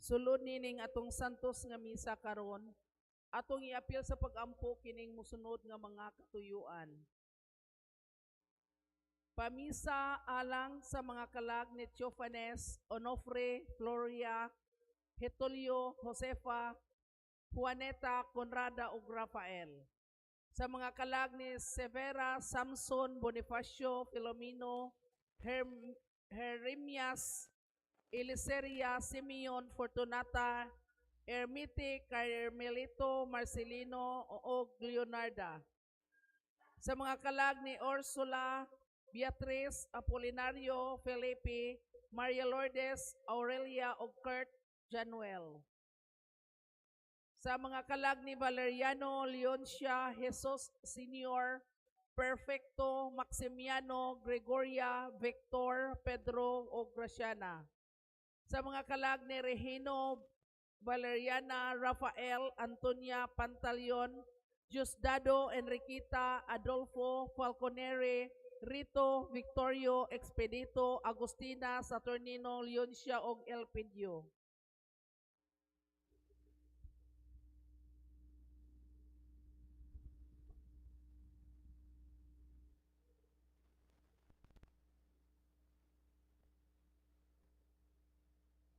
Sulod nining atong santos nga misa karon, atong iapil sa pag-ampo kining musunod nga mga katuyuan. Pamisa alang sa mga kalag ni Teofanes, Onofre, Floria, Hetolio, Josefa, Juaneta, Conrada ug Rafael. Sa mga kalag ni Severa, Samson, Bonifacio, Filomeno, Jeremias, Eliseria, Simeon, Fortunata, Ermite, Carmelito, Marcelino o Leonarda. Sa mga kalag ni Ursula, Beatriz, Apolinario, Felipe, Maria Lourdes, Aurelia o Kurt Januel. Sa mga kalag ni Valeriano, Leoncia, Jesus Senior, Perfecto, Maximiano, Gregoria, Victor, Pedro o Graciana. Sa mga kalag ni Regino, Valeriana, Rafael, Antonia, Pantaleon, Diosdado, Enriqueta, Adolfo, Falconere, Rito, Victorio, Expedito, Agustina, Saturnino, Leoncia o Elpidio.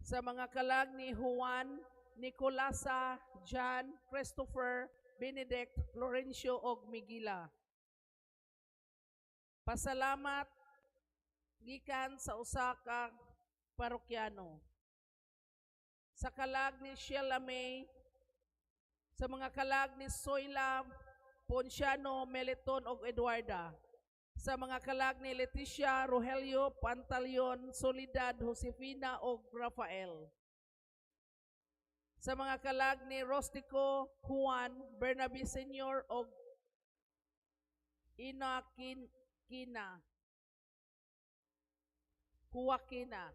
Sa mga kalag ni Juan, Nicolasa, John, Christopher, Benedict, Florencio o Miguila. Pasalamat gikan sa usa ka parokyano. Sa kalag ni Sheila May, sa mga kalag ni Soyla, Ponciano, Meliton o Eduarda. Sa mga kalag ni Leticia, Rogelio, Pantaleon, Soledad, Josefina o Rafael. Sa mga kalag ni Rostico, Juan, Bernabe Senior o Inakina, Huakina.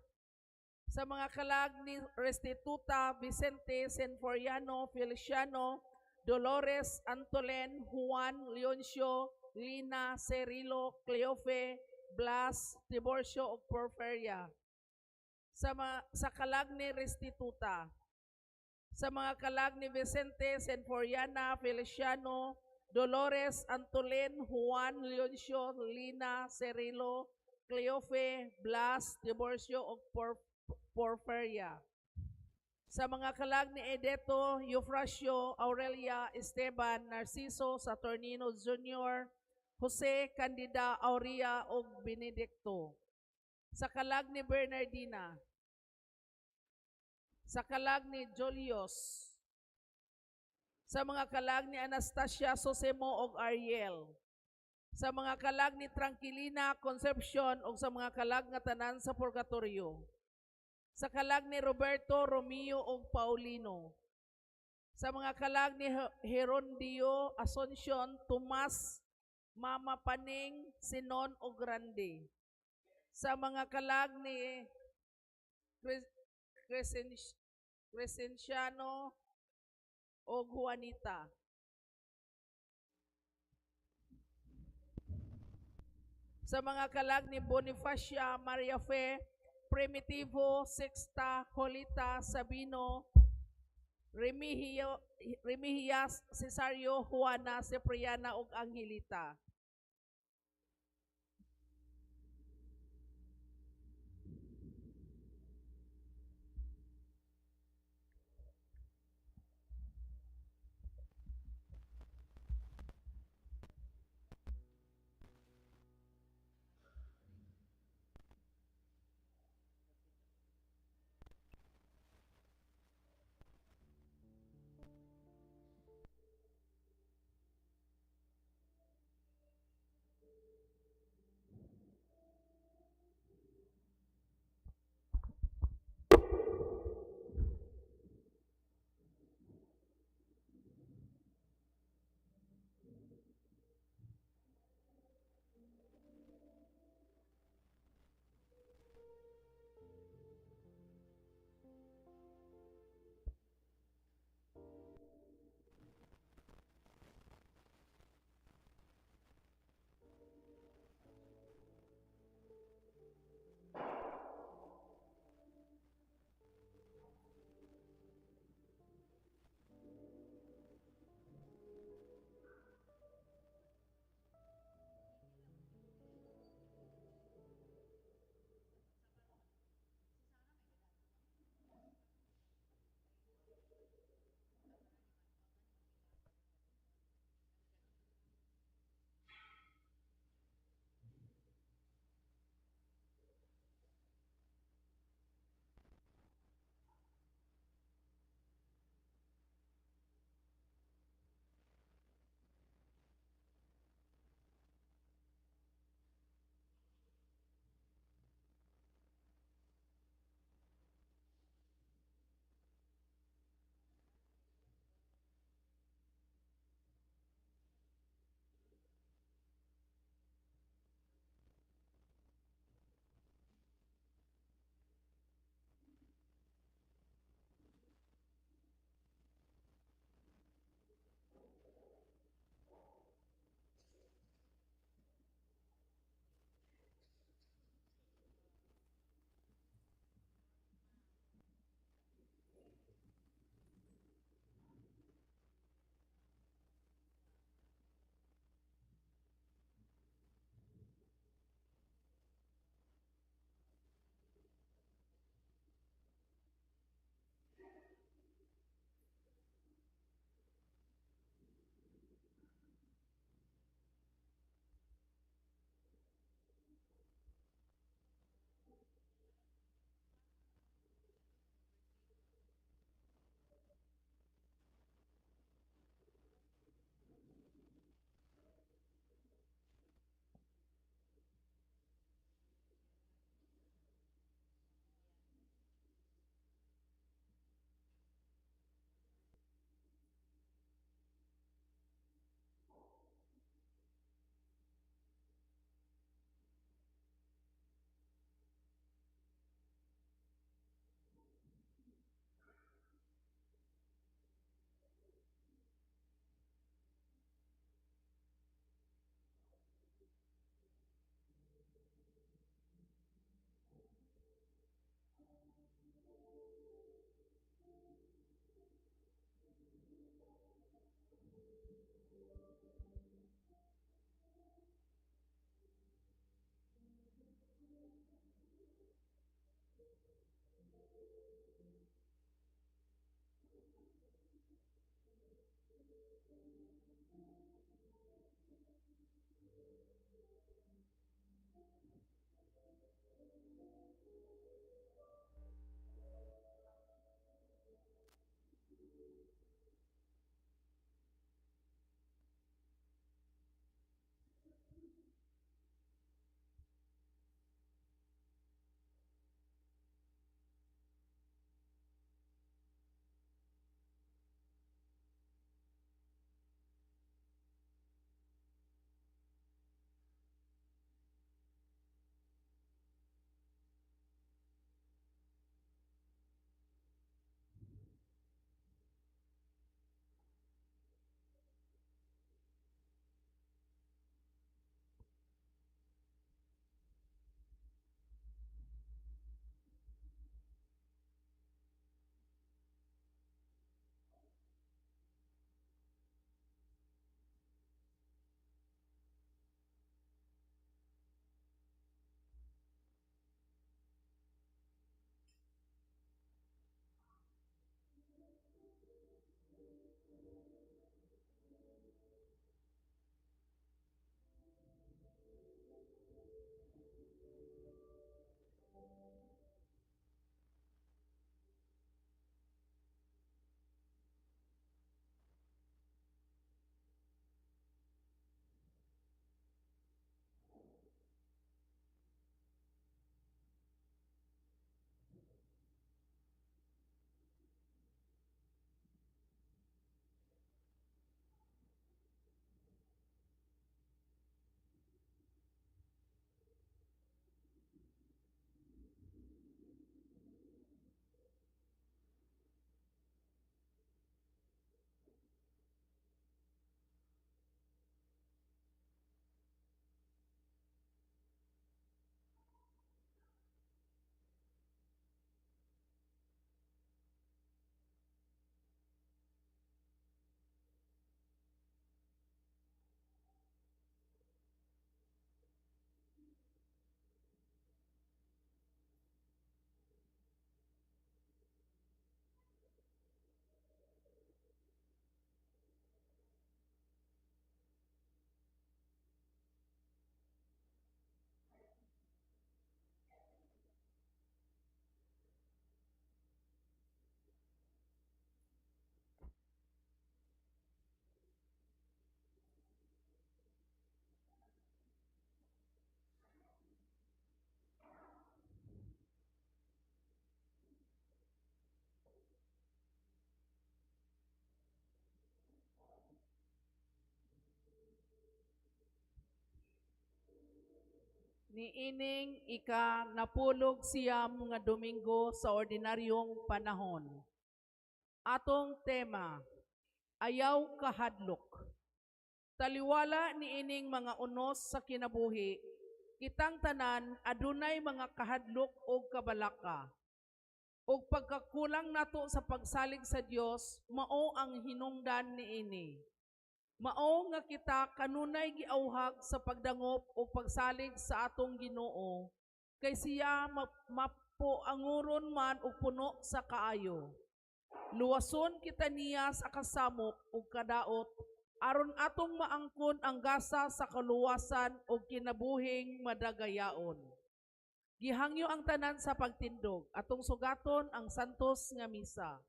Sa mga kalag ni Restituta, Vicente, Senforiano, Feliciano, Dolores, Antolen, Juan, Leoncio, Lina, Cerilo, Cleofe, Blas, Tiborcio o Porferia. Sa kalag ni Restituta. Sa mga kalag ni Vicente, Senforiana, Feliciano, Dolores, Antolen, Juan, Leoncio, Lina, Cerilo, Cleofe, Blas, Tiborcio o Porferia. Sa mga kalag ni Edeto, Eufrasio, Aurelia, Esteban, Narciso, Saturnino Jr., Jose, Candida, Aurea o Benedicto. Sa kalag ni Bernardina. Sa kalag ni Julius. Sa mga kalag ni Anastasia, Sosemo o Ariel. Sa mga kalag ni Tranquilina, Concepcion o sa mga kalag nga tanan sa Purgatorio. Sa kalag ni Roberto, Romeo o Paulino. Sa mga kalag ni Herondio, Asuncion, Tomas, Mama Paning, Sinon o Grande. Sa mga kalag ni Crescenciano o Juanita. Sa mga kalag ni Bonifacia, Maria Fe, Primitivo, Sexta, Jolita, Sabino, Remigías, Cesario, Juana, Cipriana ug Angelita. Niining ika napulog siyam nga Domingo sa ordinaryong panahon. Atong tema, ayaw kahadlok. Taliwala niining mga unos sa kinabuhi, kitang tanan adunay mga kahadlok o kabalaka. O pagkakulang nato sa pagsalig sa Dios, mao ang hinungdan niini. Mao nga kita kanunay giauhag sa pagdangop o pagsalig sa atong Ginoo, kay siya mapuanguron man og puno sa kaayo. Luwason kita niya sa kasamok ug kadaot, aron atong maangkon ang gasa sa kaluwasan o kinabuhing madagayaon. Gihangyo ang tanan sa pagtindog, atong sugaton ang santos nga misa.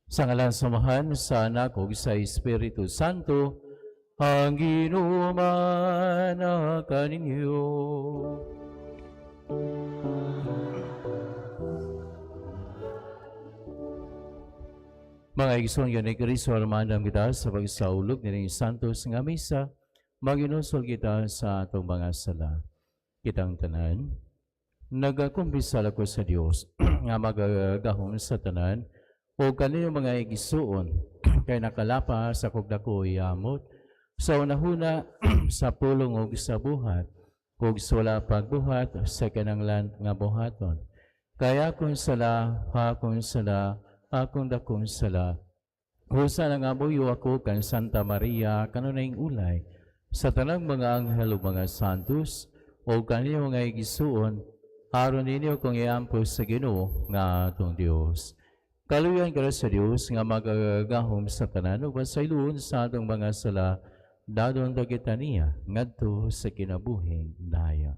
Sa ngalan samahan sa anak ug sa Espiritu Santo, ang ginuman na kaninyo. Mga igsoon yun ni Kristo, armandam kita sa pagsaulog ni Santos nga misa, maginusol kita sa atong mga sala. Kitang tanan, nagakumpisal ako sa Dios nga magagahom sa tanan, o kanino mga igisuon, kay nakalapa sa kugdako iamot, sa unahuna sa pulong o sa buhat, kung wala pagbuhat sa kananglan nga buhaton. Kaya akong sala, akong dakong sala, husa nga buyo ako kan Santa Maria, kanunay ulay, sa tanang mga anghel o mga santos, o kanino mga igisuon, aron ninyo kong iampos sa Ginoo nga atong Dios. Kaluyan ka sa Diyos nga magagahom sa tanan o basayloon sa atong mga sala, dadon dagita niya, ngadto sa kinabuhing daya.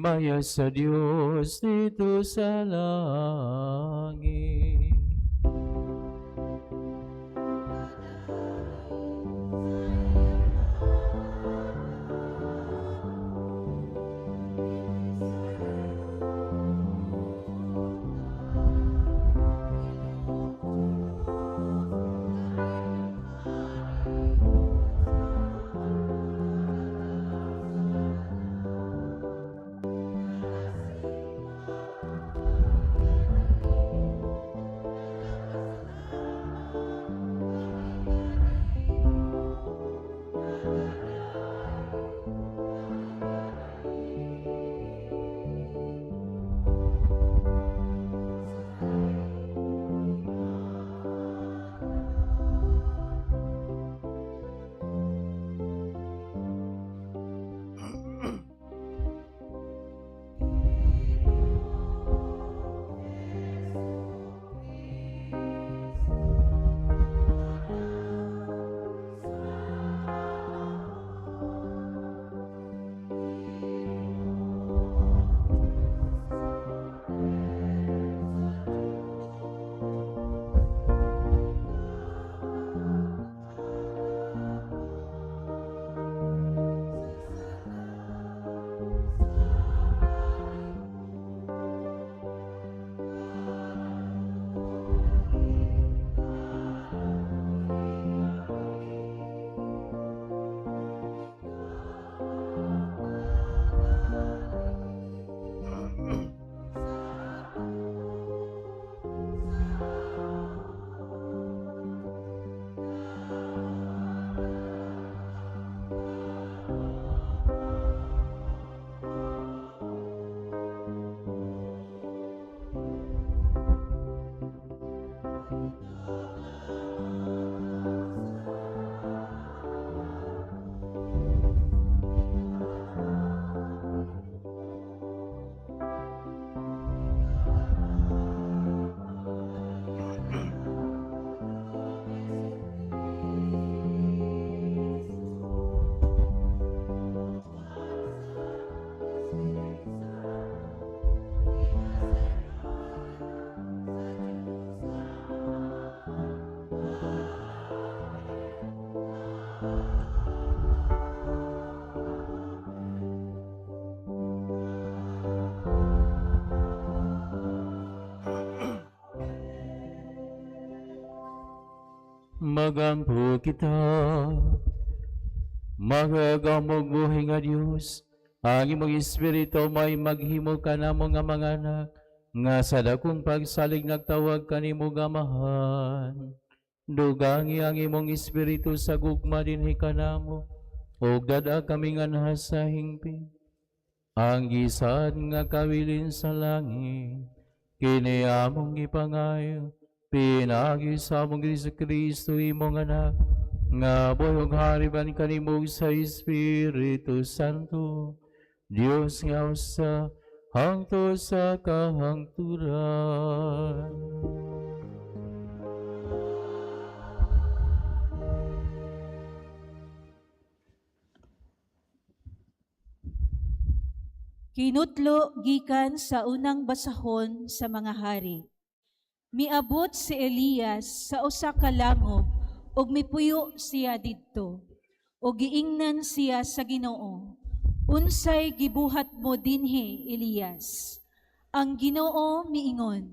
himaya sa Dios dito sa langit. Magampo kita, magagamog buhay nga Diyos, ang imong Espiritu may maghimo ka namo nga mga anak, nga sa dakong pagsalig nagtawag kanimo gamahan. Dugangi ang imong Espiritu sa gugma dinhi kanamo, o dada kami nga nasa hingpit. Ang gisad nga kawilin sa langit, kini among ipangayo, pinagi sa among Kristo imong anak, nga boyong hariban kanimo sa Espiritu Santo, Dios nga usa, hangtod sa kahangturan. Kinutlo gikan sa unang basahon sa mga hari. Miabot si Elias sa usa ka langob ug mipuyo siya didto. Ug giingnan siya sa Ginoo. Unsay gibuhat mo dinhi, Elias? Ang Ginoo miingon,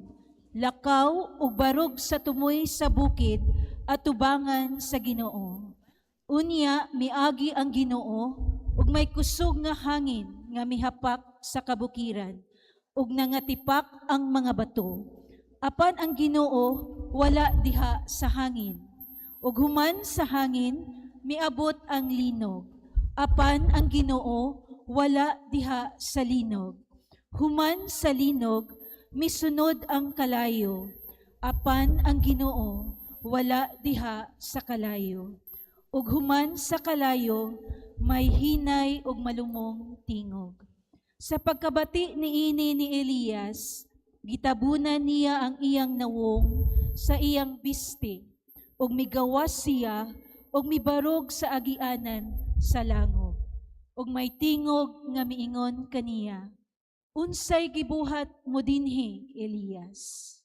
lakaw ug barog sa tumoy sa bukid at tubangan sa Ginoo. Unya miagi ang Ginoo ug may kusog nga hangin nga mihapak sa kabukiran ug nangatipak ang mga bato. Apan ang Ginoo wala diha sa hangin. Ug human sa hangin miabot ang linog. Apan ang Ginoo wala diha sa linog. Human sa linog misunod ang kalayo. Apan ang Ginoo wala diha sa kalayo. Ug human sa kalayo may hinay ug malumong tingog. Sa pagkabati niini ni Elias, gitabunan niya ang iyang nawong sa iyang biste, ug migawas siya, ug mibarog sa agianan sa langob. Ug may tingog nga miingon kaniya, Unsay gibuhat mo dinhi, Elias?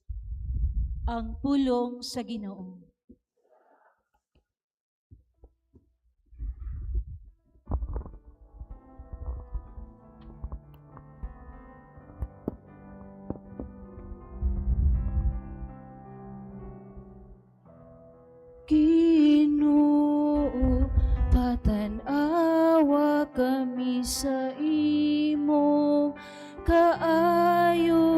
Ang pulong sa Ginoo. Ginoo, patanawa kami sa imong kaayo,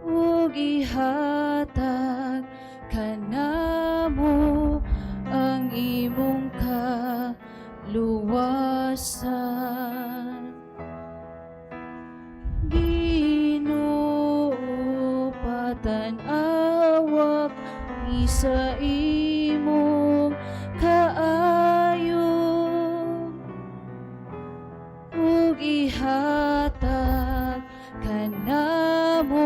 ug ihatag kanamo ang imong kaluwasan. Ginoo, patanawa kami sa imong kaayo, ug ihatag kanamo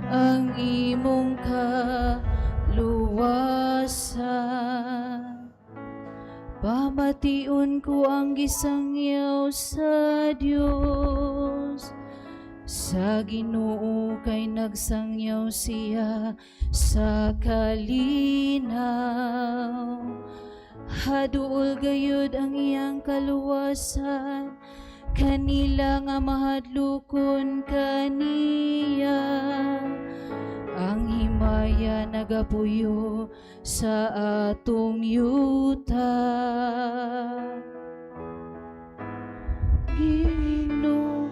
ang imong kaluwasan. Pamation ko ang gisangyaw sa Dios, sa Ginoo kay nagsangyaw siya sa kalinaw. Haduol gayud ang iyang kaluwasan, kanila nga mahadlukon kaniya. Ang himaya nagapuyo sa atong yuta. Ginoo,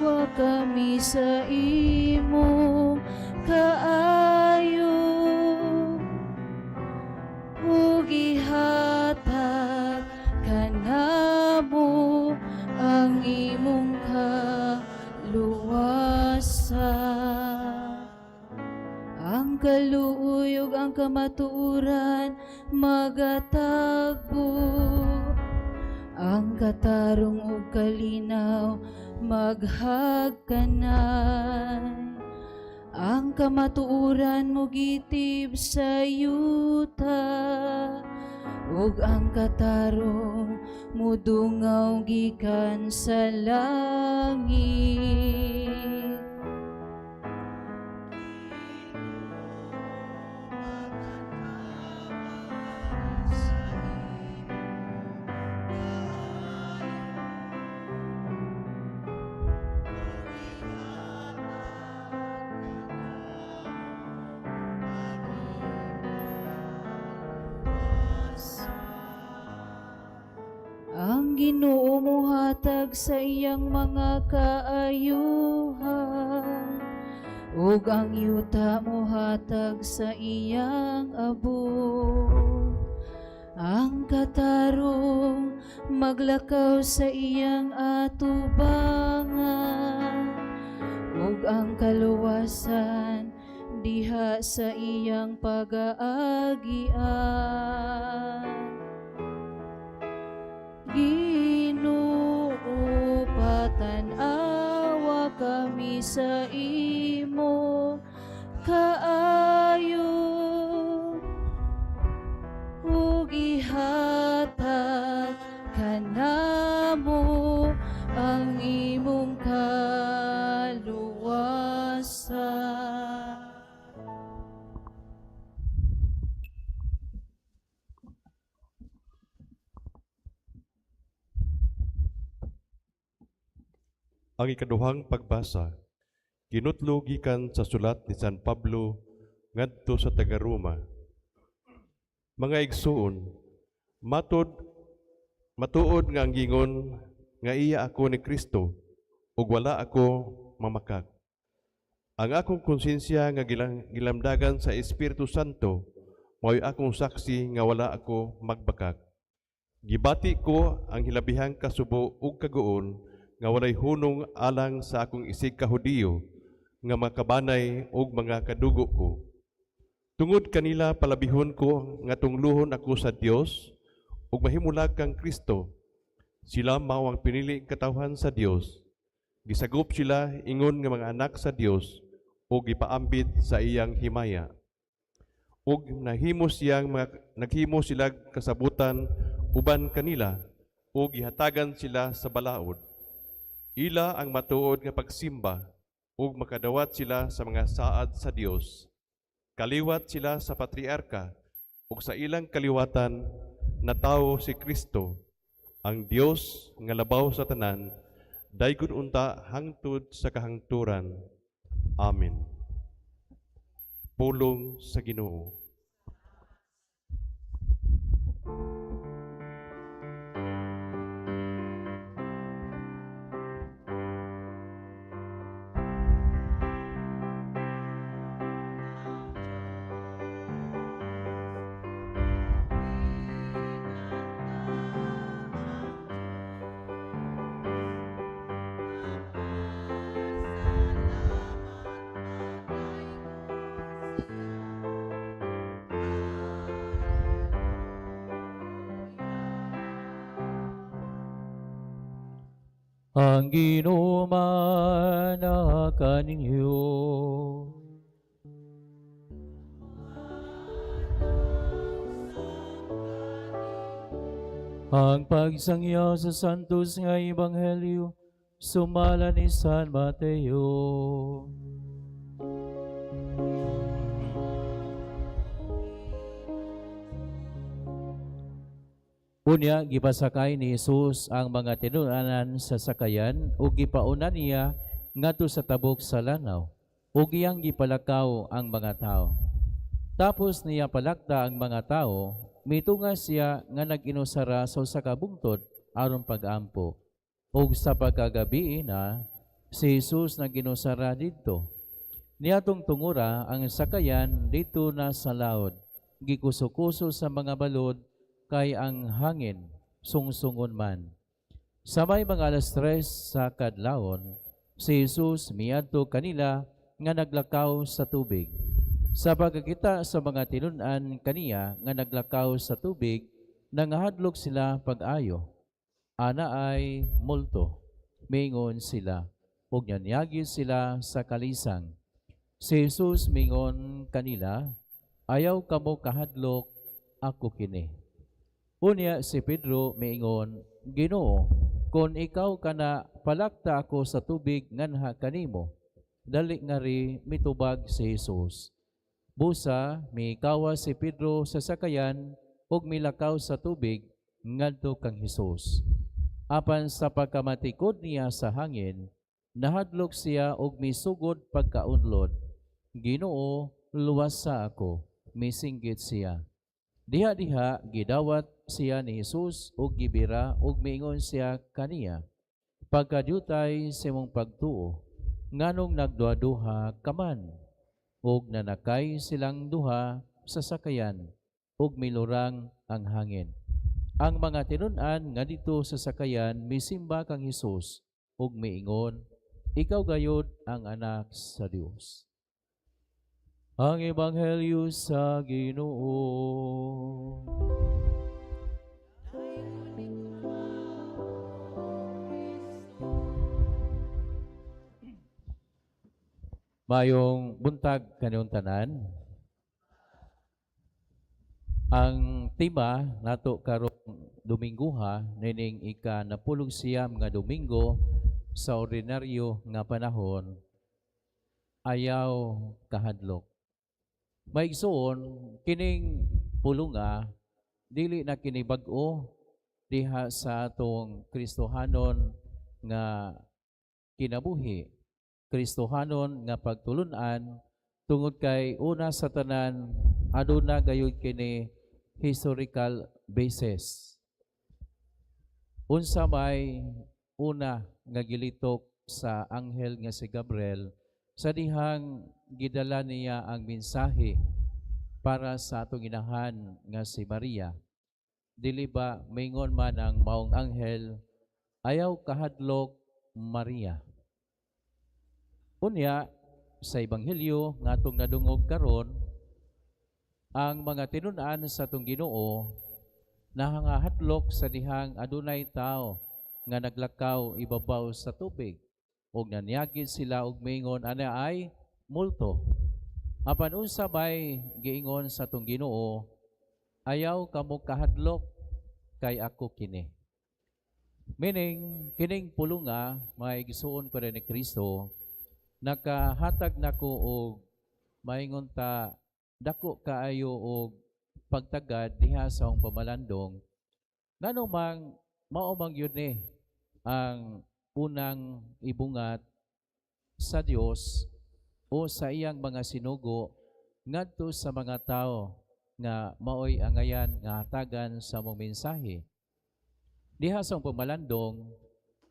wa kami sa imong kaayo, ug ihatag kanamo ang imong kaluwasan. Ang kaluoy ug ang kamatuoran magatagbo, ang katarong ug kalinaw maghagkanay. Ang kamatuoran mo gitib sa yuta, ug ang katarong mudungaw gikan sa langit. Ang Ginoo mohatag sa iyang mga kaayuhan, ug ang yuta mohatag sa iyang abot. Ang katarong maglakaw sa iyang atubangan, ug ang kaluwasan diha sa iyang pag-aagian. Ginoo, patanawa kami sa imo kaayo, ug ihatag kanamo ang imong kaluwasan. Ang ikaduhang pagbasa, kinutlo gikan sa sulat ni San Pablo ngadto sa taga-Roma. Mga igsuon, matuod nga ang gingon nga iya ako ni Kristo ug wala ako mamakak. Ang akong konsensya nga gilamdagan sa Espiritu Santo mao'y akong saksi nga wala ako magbakak. Gibati ko ang hilabihang kasubo ug kaguon nga walay hunong alang sa akong isig kahudiyo nga makabanay ug mga kadugo ko. Tungod kanila palabihon ko nga tungluhon ako sa Dios ug mahimulag kang Kristo. Sila mao ang pinili katawhan sa Dios. Gisagop sila ingon nga mga anak sa Dios ug gipaambit sa iyang himaya. Ug naghimo sila kasabutan uban kanila o gihatagan sila sa balaod. Ila ang matuod nga pagsimba ug makadawat sila sa mga saad sa Dios. Kaliwat sila sa patriarka ug sa ilang kaliwatan na tawo si Kristo, ang Dios nga labaw sa tanan, daygod unta hangtod sa kahangturan. Amen. Pulong sa Ginoo. Ang Ginoo mana kaninyo. Ang pagsangya sa santos nga ebanghelyo sumala ni San Mateo. Unya, gipasakay ni Jesus ang mga tinunanan sa sakayan ug gipauna niya ngadto sa tabok sa lanaw ug iyang gipalakaw ang mga tao. Tapos niya palakda ang mga tao, mitunga siya nga nag-inusara sa usa ka bungtod aron pag-ampo. Ug sa pagkagabi na si Jesus nag-inusara didto. Niadtong tungura ang sakayan dito na sa laod, gikuso-kuso sa mga balod kay ang hangin sungsungon man. Sa may mga 3:00 sa kadlawon, si Jesus miadto kanila nga naglakaw sa tubig. Sa pagkakita sa mga tinun-an kaniya nga naglakaw sa tubig, nangahadlok sila pag-ayo. Ana ay multo, mingon sila, ug nyanyagi sila sa kalisang. Si Jesus mingon kanila, ayaw kamo kahadlok, ako kini. Unya si Pedro miingon, Ginoo, kung ikaw kana palakta ako sa tubig nganha kanimo, dali nga ri mitubag si Jesus. Busa miikawa si Pedro sa sakayan ug milakaw sa tubig ngadto kang Jesus. Apan sa pagkamatikod niya sa hangin, nahadlok siya og misugod pagkaunlod. Ginoo, luwasa ako, misinggit siya. Diha-diha gidawat siya ni Jesus ug gibira ug miingon siya kaniya, pagkadyutay sa imong pagtuo, nganong nagduha-duha ka man, ug nanakay silang duha sa sakayan, ug milurang ang hangin. Ang mga tinun-an nga dito sa sakayan misimba kang Jesus, ug miingon, ikaw gayud ang anak sa Dios. Ang Ebanghelyo sa Ginoo. Mayong buntag kaniung tanan. Ang tema nato karong Dominguha nining ika-napulong nga Domingo sa ordinaryo nga panahon, ayaw kahadlok. Maigsoon kining pulunga dili na kini bag-o diha sa atong Kristohanon nga kinabuhi, Kristohanon nga pagtulunan tungod kay una sa tanan aduna gayud kini historical basis. Unsa may una nga gilitok sa anghel nga si Gabriel sa dihang gidala niya ang mensahe para sa atong inahan nga si Maria. Dili ba mingon man ang maong anghel, ayaw kahadlok Maria. Unya sa ebanghelyo nga atong nadungog karon, ang mga tinun-an sa atong Ginoo nahangahadlok sa dihang adunay tao nga naglakaw ibabaw sa tubig ug nanyagi sila og mingon ana ay multo. Apan unsa bay giingon sa atong Ginoo, ayaw kamo kahadlok kay ako kini. Meaning, kining pulunga, mga igisuon ko rin ni Kristo, nakahatag nako og maingon ta dako kaayo og pagtagad diha sa akong pamalandong ngano mang mao mang yun ang unang ibungat sa Dios o sa iyang mga sinugo ngadto sa mga tao nga maoy angayan nga hatagan sa mong mensahe diha sa akong pamalandong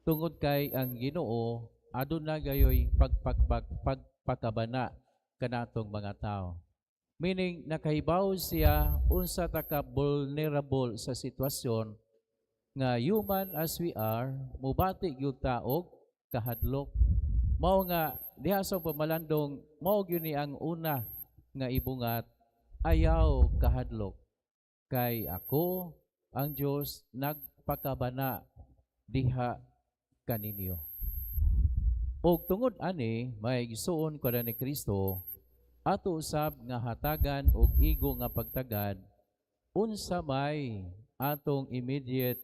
tungod kay ang Ginoo aduna gayoy pagpakabana kanatong mga tao. Meaning, nakahibaw siya unsa ta ka vulnerable sa sitwasyon nga human as we are, mubati gyud ta og kahadlok. Mao nga diha sa pamalandong mao gyud ni ang una nga ibungat ayaw kahadlok. Kay ako ang Dios nagpakabana diha kaninyo. Og tungod ani may gisuon ko ni Kristo ato usab nga hatagan og igo nga pagtagad unsa may atong immediate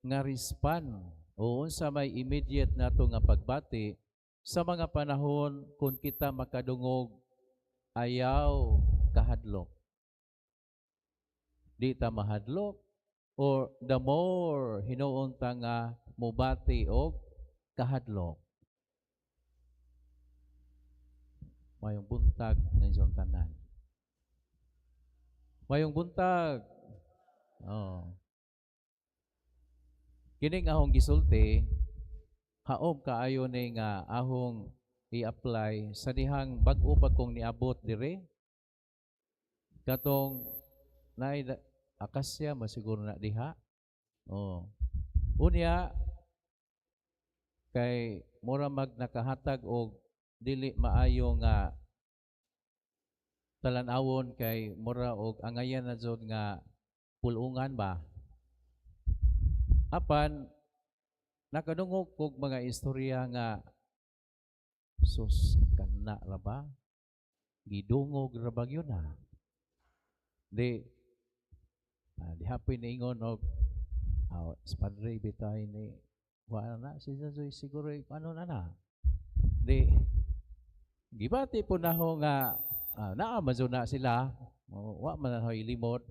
nga respond o unsa may immediate nato nga pagbati sa mga panahon kung kita makadungog ayaw kahadlok. Di ta mahadlok or the more hinuon ta nga mubati og kahadlok. Mayong buntag ng isang tanan. Mayong buntag. Oh. Kining ahong gisulti, haom kaayo ni nga ahong i-apply sa dihang bag-o pa kong niabot dire. Katong naay akasya masiguro na diha. Oh. Unya kay mura mag nakahatag og dili maayo nga talan-awon kay mura og angayan na jud nga pulungan ba. Apan nakadungog kog mga istorya nga sus kana ra ba? Gidungog ra ba yun na? Di hapon na ingon og spadre bitay ni wala na siguro ano na. Di gibati po na ho nga naamazon na sila wa man na ho ilimot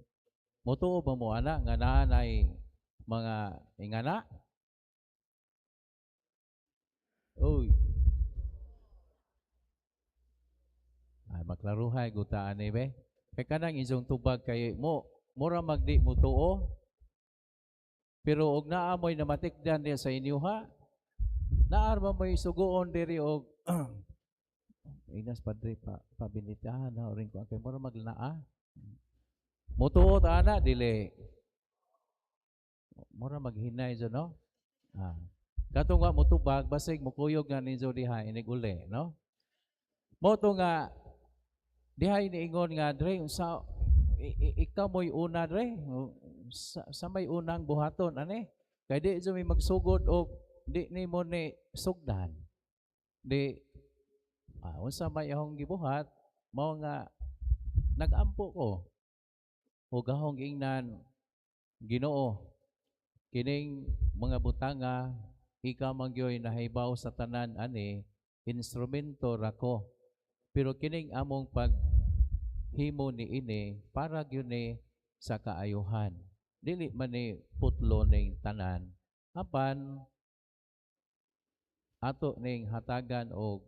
motuo ba mo ana nga nanay mga ingana oy maklaruhay gutaan ni be kay kanang isong tubag kay mura magdi mo tuo pero og naamoy na matikdan niya sa inyo ha naarma mo isugoon diri og Inas padre pabilitahan na rin ko kay mura maglanaa. Mutuo ta ana dili. Mura maghinay jo no. Katong nga mutubag basig mukuyog nga ninyo diha inig uli no. Moto nga diha iniingon nga dre unsa ikaw mo'y una dre sa may unang buhaton ani. Kay di jo may magsugod og di ni mo ni sugdan. Di unsa may ahong gibuhat mao nga nagampo ko ug ahong ingnan Ginoo kining mga butanga ikaw mangyoy nahibaw sa tanan ani instrumento ra ko pero kining among paghimo ni ini para gyud ni sa kaayuhan dili man ni putlo ning tanan apan ato ning hatagan og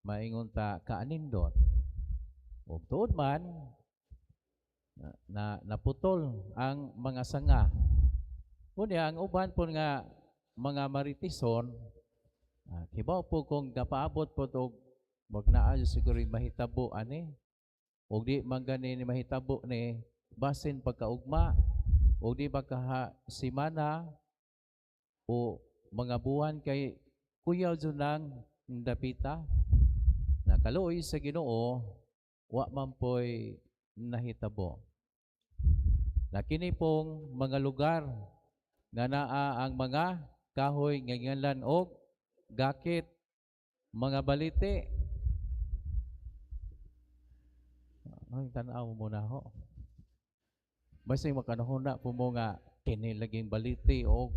maingon ta kaanindot. O tuod man naputol ang mga sanga. Unya ang uban po nga mga maritison hibaw po kung napaabot po og wag naa siguro mahitabo ani. Og di man gani ni mahitabo ni basin pagkaugma o di ba simana o mga buwan kay kuyaw junang dapita. Nakaluoy sa Ginoo wa man po'y nahitabo. Nakini pong mga lugar nga naa ang mga kahoy nga nganlan og gakit, mga balite. Ay tan-aw mo na ho. Basta makanahon na po mo nga kini laging balite og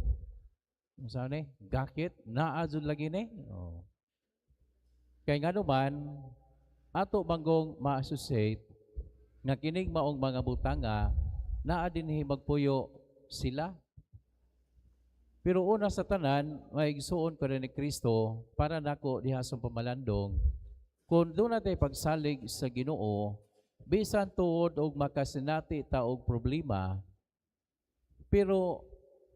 Saan ni? Gakit naa jud lagi ni. Oh. Kay nga naman ato banggong ma-associate nga kining maong mga butanga naa dinhi magpuyo sila. Pero una sa tanan, maigsuon ko rin ni Kristo para nako diha sa pamalandong kung doon natin pagsalig sa Ginoo, bisan tuod og makasinati ta og problema, pero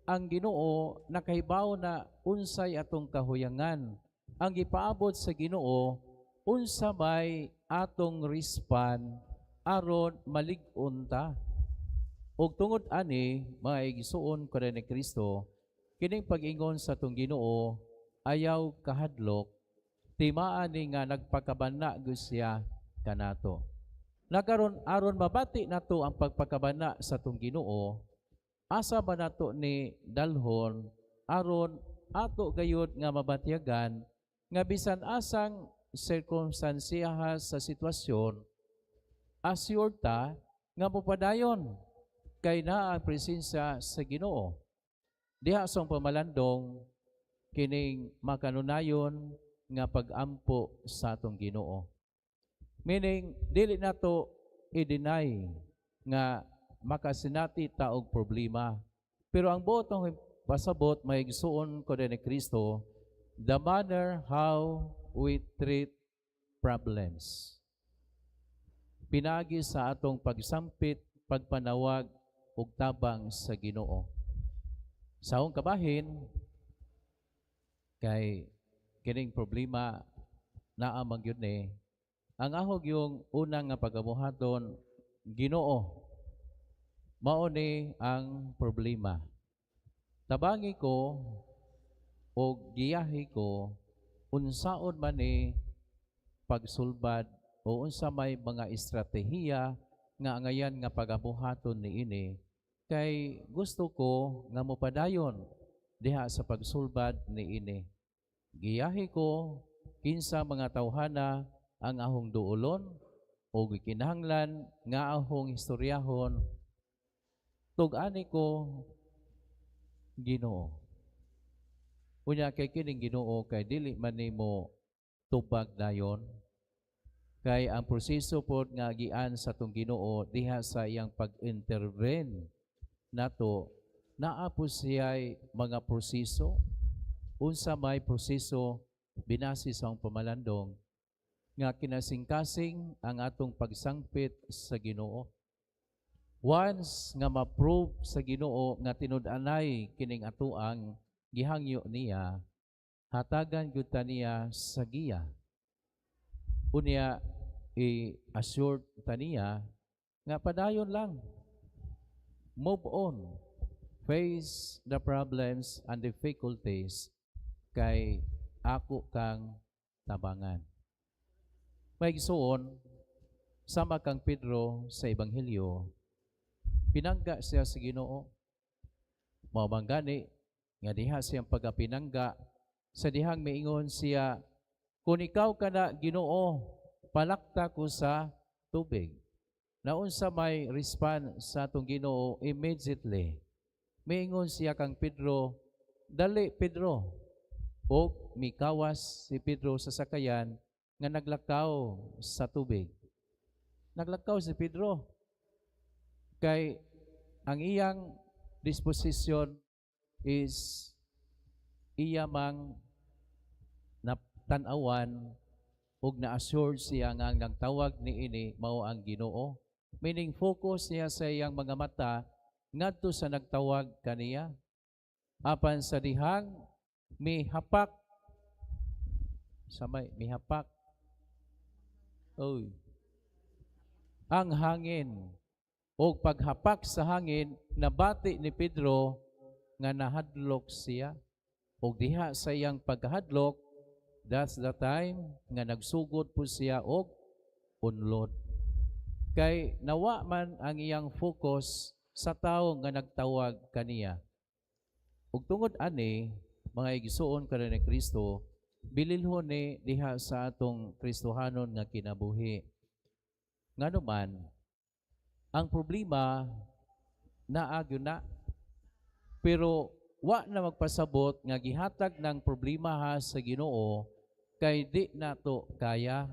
ang Ginoo nakahibaw na unsay atong kahuyangan. Ang gipaabot sa Ginoo unsa may atong respond aron malig-on ta. Og tungod ani, mga igsuon ko rin ni Kristo, kining pag-ingon sa atong Ginoo ayaw kahadlok, timaan ni nga nagpakabana gyud siya kanato. Nagaron aron mabati nato ang pagpakabana sa atong Ginoo, asa ba nato ni dalhon aron ato gayud nga mabatyagan nga bisan asang sirkumstansiya sa sitwasyon, assured ta nga mopadayon kay naa ang presensya sa Ginoo. Diha sa pamalandong kining makanunayon nga pag-ampo sa atong Ginoo. Meaning dili nato i-deny nga makasinati ta og problema. Pero ang buotong pasabot may igsuon ko din ni Kristo, the manner how we treat problems. Pinagi sa atong pagsampit, pagpanawag ug tabang sa Ginoo. Sa akong kabahin kay kining problema naa man gyud ni ang ahog yung unang nga pagabuhaton Ginoo. Mao ni ang problema. Tabangi ko o giyahi ko unsaon man ni pagsulbad o unsa may mga estratehiya nga ngayan nga pagabuhaton niini kay gusto ko nga mopadayon diha sa pagsulbad niini. Giyahi ko kinsa mga tawhana ang ahong duolon o gikinahanglan nga ahong historyahon. Tug-ani ko Ginoo. Unya kay kining Ginoo kay dili man nimo tubag dayon. Kay ang proseso pod nga gian sa tong Ginoo diha sa iyang pag-intervene nato, naa po siya'y mga proseso. Unsa may proseso binasi sa pamalandong nga kinasingkasing ang atong pagsangpit sa Ginoo. Once nga ma-prove sa Ginoo nga tinud-anay kining atuang gihangyo niya, hatagan gyud ta niya sa giya. Unya i-assure ta niya nga padayon lang. Move on. Face the problems and difficulties kay ako kang tabangan. May gisuon, sama kang Pedro sa Ebanghelyo, pinangga siya sa Ginoo. Mao bang gani nga diha siyang pagapinangga sa dihang miingon siya, kung ikaw kana Ginoo, palakta ko sa tubig. Naunsa may respond sa atong Ginoo immediately. Miingon siya kang Pedro, dali Pedro. O mikawas si Pedro sa sakayan nga naglakaw sa tubig. Naglakaw si Pedro. Kay ang iyang disposition is iya mang natanawan ug na-assure siya nga ang nagtawag niini mao ang Ginoo. Meaning focus niya sa iyang mga mata ngadto sa nagtawag kaniya. Apan sa dihang mihapak samay mihapak ang hangin. O paghapak sa hangin, nabati ni Pedro nga nahadlok siya. O diha sa iyang paghadlok, that's the time nga nagsugod po siya og unlod. Kay nawa man ang iyang focus sa tao nga nagtawag kaniya. Ug tungod ani, mga igsuon ka ni Kristo, bililhon ni diha sa atong Kristohanon nga kinabuhi. Nganuman, ang problema naagyo na, pero wa na magpasabot nga gihatag ng problema ha sa Ginoo kay di nato kaya.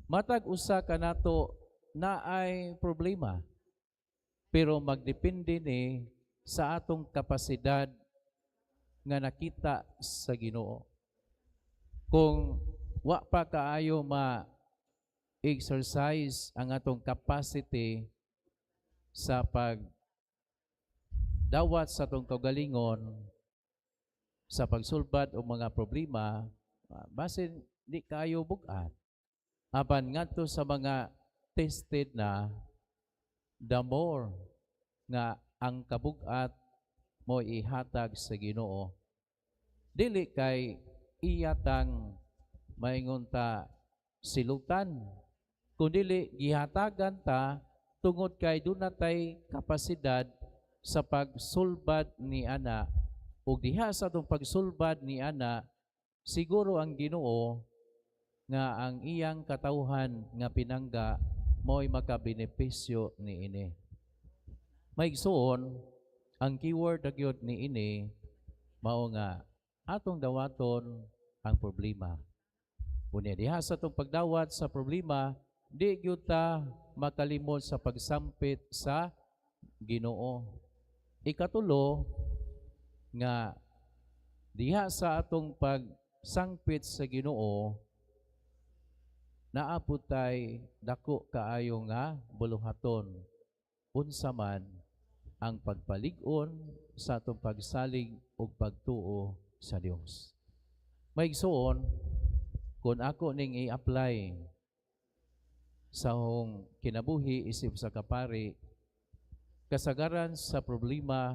Matag usa ka nato na ay problema. Pero magdepende ni sa atong kapasidad nga nakita sa Ginoo. Kung wa pa kaayo ma-exercise ang atong capacity sa pagdawat sa atong kaugalingon sa pagsulbad o mga problema, basin di kayo bugat. Apan ngadto sa mga tested na, the more nga ang kabugat mo ihatag sa Ginoo. Dili kay iyatang maingon ta silutan, kundi gihatagan ta tungod kay dunay kapasidad sa pagsulbad ni ana, ug diha sa atong pagsulbad ni ana siguro ang Ginoo nga ang iyang katawhan nga pinangga mo'y makabenepisyo ni ini. Maigsoon, ang keyword nagyod ni ini mao nga atong dawaton ang problema. Unya diha sa atong pagdawat sa problema, di gyud ta makalimot sa pagsampit sa Ginoo. Ikatulo nga diha sa atong pagsangpit sa Ginoo, naapod tay dako kaayo nga buluhaton unsa man ang pagpalig-on sa atong pagsalig ug pagtuo sa Dios. Maigsoon, kung ako ning i-apply sa hong kinabuhi isip sa kapari, kasagaran sa problema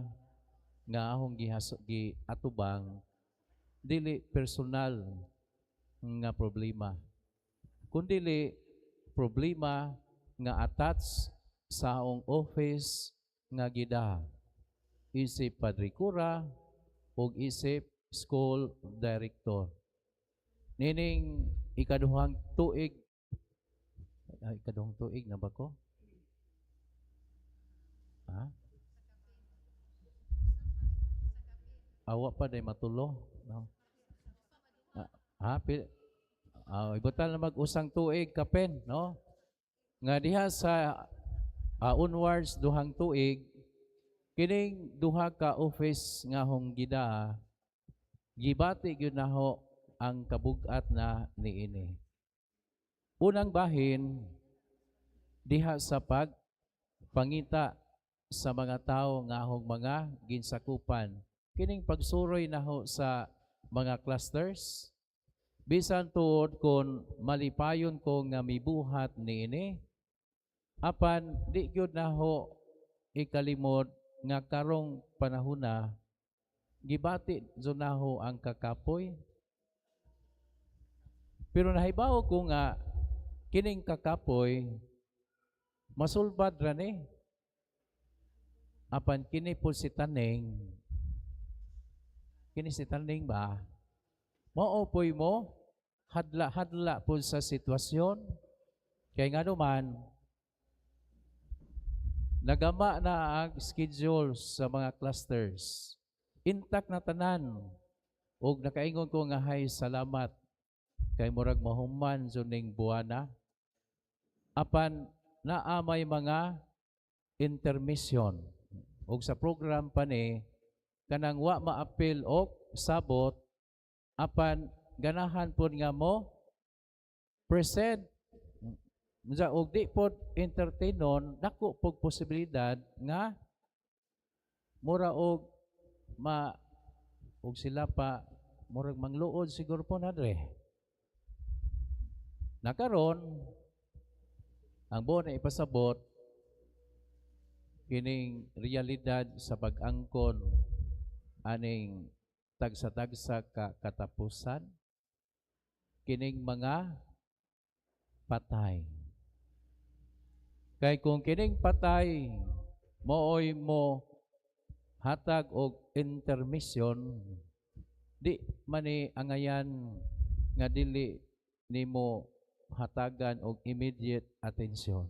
nga ahong giatubang, dili personal nga problema, kundi problema nga attach sa akong office nga gida, isip padrikura o isip school director. Nining ikaduhang tuig na ba ko? Ha? Awa pa day matulo, no? Ibutal na mag-usang tuig kapen, no? Nga diha sa onwards duhang tuig, kining duha ka office nga hong gida, gibati gyud naho ang kabugat na niini. Unang bahin, diha sa pangita sa mga tao nga hong mga ginsakupan, kining pagsuroy naho sa mga clusters, bisan tuod kon malipayon ko nga mibuhat niini, apan di gyud naho ikalimod nga karong panahona gibati zunaho ang kakapoy. Pero nahibaw ko nga kining kakapoy masulbad ra ni, apan kini po si taning, kini si taning ba maopoy mo hadla-hadla po sa sitwasyon. Kaya nga naman nagama na ang schedule sa mga clusters, intact na tanan, ug nakaingon ko nga hay salamat kay murag mahuman zuning buwana, apan naamay mga intermission ug sa program pa ni kanang wa maapil og sabot, apan ganahan pod nga mo present og di pod entertainon, dako pog posibilidad nga mura og og sila pa murag mangluod siguro po na dre. Nakaron ang buo na ipasabot kining realidad sa pag-angkon aning tagsa-tagsa ka katapusan, kining mga patay. Kay kung kining patay mooy mo hatag og intermission, di mani angayan nga dili nimo hatagan og immediate attention.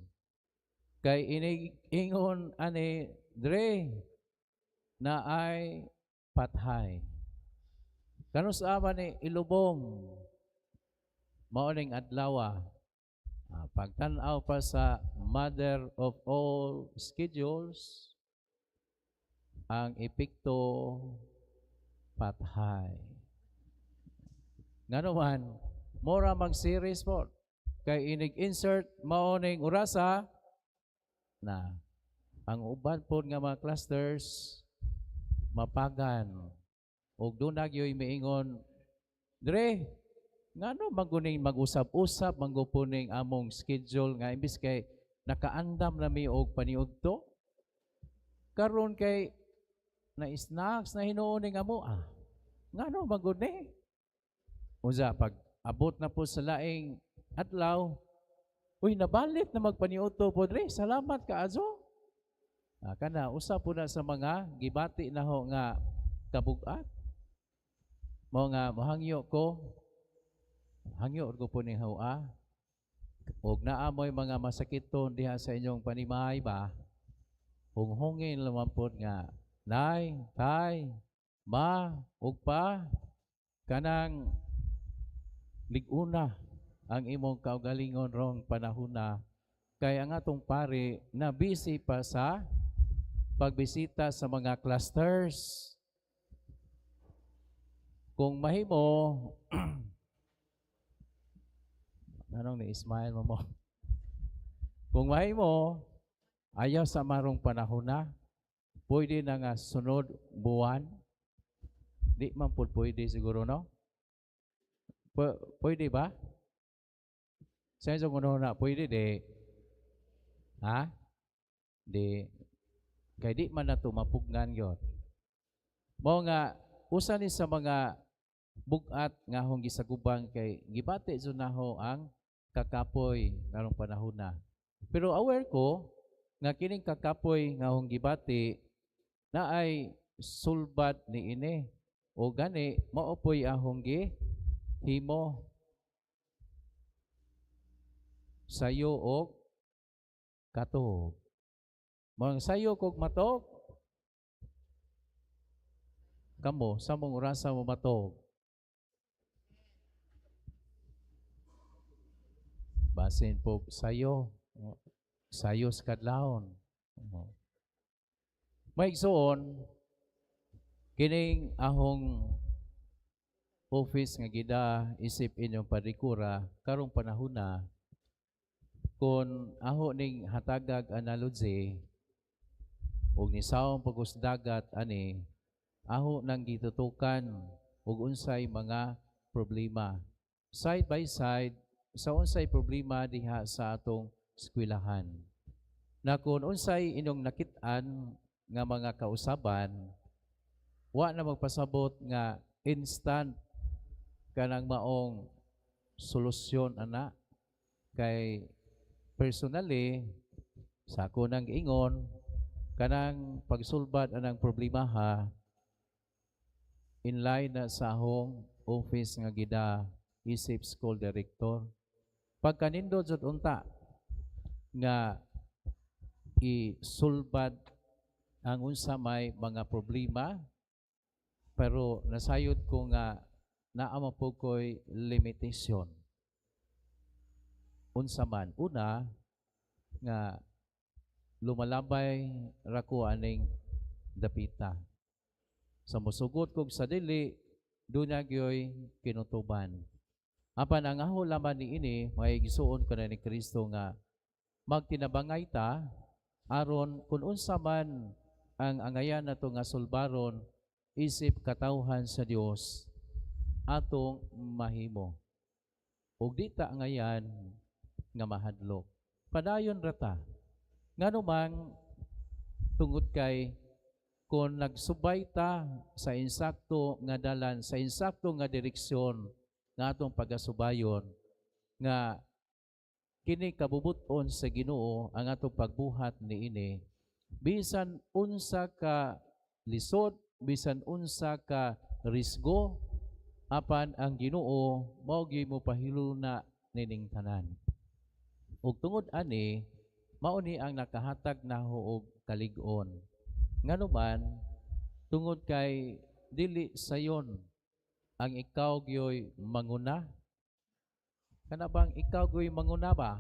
Kay iningon ani dre na ay Pathay. Kanus ama ni ilubong maoning adlaw. Pagtanaw pa sa mother of all schedules, ang epekto pathay. Nga naman, mora mag-series po. Kay inig-insert maoning orasa na ang uban po nga mga clusters mapagan. O doon nagyo'y maingon, Dre, nga no maguning mag-usap-usap, manggupuning among schedule nga imbis kay nakaandam na mi og paniudto. Karon kay na snacks na hinuon nga mo, nga no maguni. Usa, pag abot na po sa laing adlaw, uy, nabalit na magpaniudto po, Dre, salamat ka, Azo. Kana, usa po na sa mga gibati na ho nga kabugat. Mga mahangyo ko po ni hawa, og naamoy mga masakiton diha sa inyong panimahay ba, hunghungin lamang po nga, nay, tay, ma, ug pa, kanang liguna ang imong kaugalingon rong panahuna, kay ang atong pare na busy pa sa pagbisita sa mga clusters. Kung mahimo, anong ni-smile mo? Kung mahimo, ayaw sa marong panahon na, pwede na nga sunod buwan. Di man po pwede siguro, no? Pwede ba? Sa isang na, pwede di. Ha? Di. Kaya di man na ito mapugnan yun. Mo nga, usa ni sa mga bugat nga hong gisagubang kay gibati naho ang kakapoy karong panahon na. Pero aware ko nga kining kakapoy nga hong gibati na ay sulbad ni ini o gani maopoy ahong himo sayo og katog. Mga sayo kog matog kamo sa mong orasa mo matog. Basin po sayo sa kadlawon. Maigsoon kining ahong office nga gida isip inyong parikura karong panahon na kun aho ning hatagag analogy og ni sawong pagusdagat ani aho nang gitutukan og unsay mga problema side by side sa unsay problema diha sa atong eskwelahan. Na kung unsay inyong nakit-an nga mga kausaban, wa na magpasabot nga instant kanang maong solusyon ana. Kay personally, sa ako nang ingon, kanang pagsulbad anang problema ha, in line na sa akong office nga gida isip school director. Pagkanindot jud unta nga isulbad ang unsa may mga problema, pero nasayod ko nga naamo po ko'y limitation. Unsa man, una nga lumalabay ra ko aning dapita. Sa musugot kog sa dili, doon nagyoy kinutuban. Apan ang aho laman ni ini, may gisuon ko na ni Kristo nga magtinabangay ta, aron kung unsa man ang angayan nato nga sulbaron, isip katawhan sa Dios atong mahimo. Ug di ta angayan nga mahadlok. Padayon rata. Nganumang tungod kay kung nagsubay ta sa insakto nga dalan, sa insakto nga direksyon nga atong pagasubayon, nga kini kabubuton sa Ginoo ang atong pagbuhat niini, bisan unsa ka lisod, bisan unsa ka risgo, apan ang Ginoo mao gyud mo pahiluna nining tanan. Ug tungod ani, mao ni ang nakahatag naho og kalig-on. Nganuman, tungod kay dili sayon ang ikaw gyoy manguna. Kana bang ikaw gyoy manguna ba?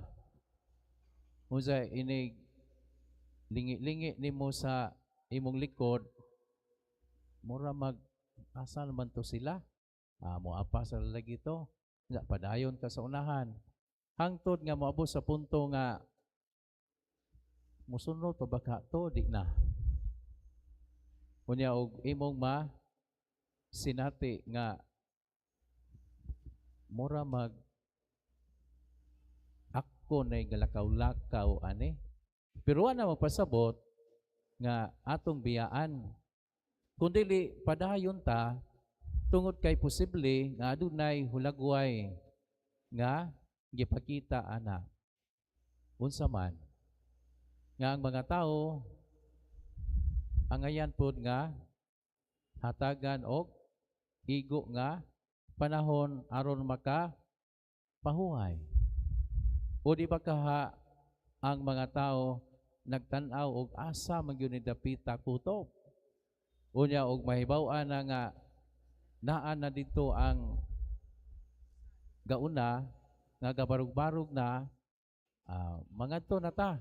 Unsa inig lingi-lingi nimo sa imong likod, mura mag asa naman to sila? Mo apa sa lagi to? Padayon ka sa unahan. Hangtod nga moabot sa punto nga musunod pa baka to di na. Unya og imong sinati nga mura mag ako na galakaw-lakaw ani. Pero ana magpasabot nga atong biyaan. Kung dili padayon ta tungod kay posible nga adunay hulagway nga gipakita ana. Unsa man nga ang mga tao angayan pod nga hatagan og igo nga panahon aron maka pahuhay. O di ba kaha ang mga tao nagtan-aw og asa man gyud ni dapita kutob. Unya og mahibaw-an na nga naa na dito ang gauna nga gabarog-barog na mangadto na ta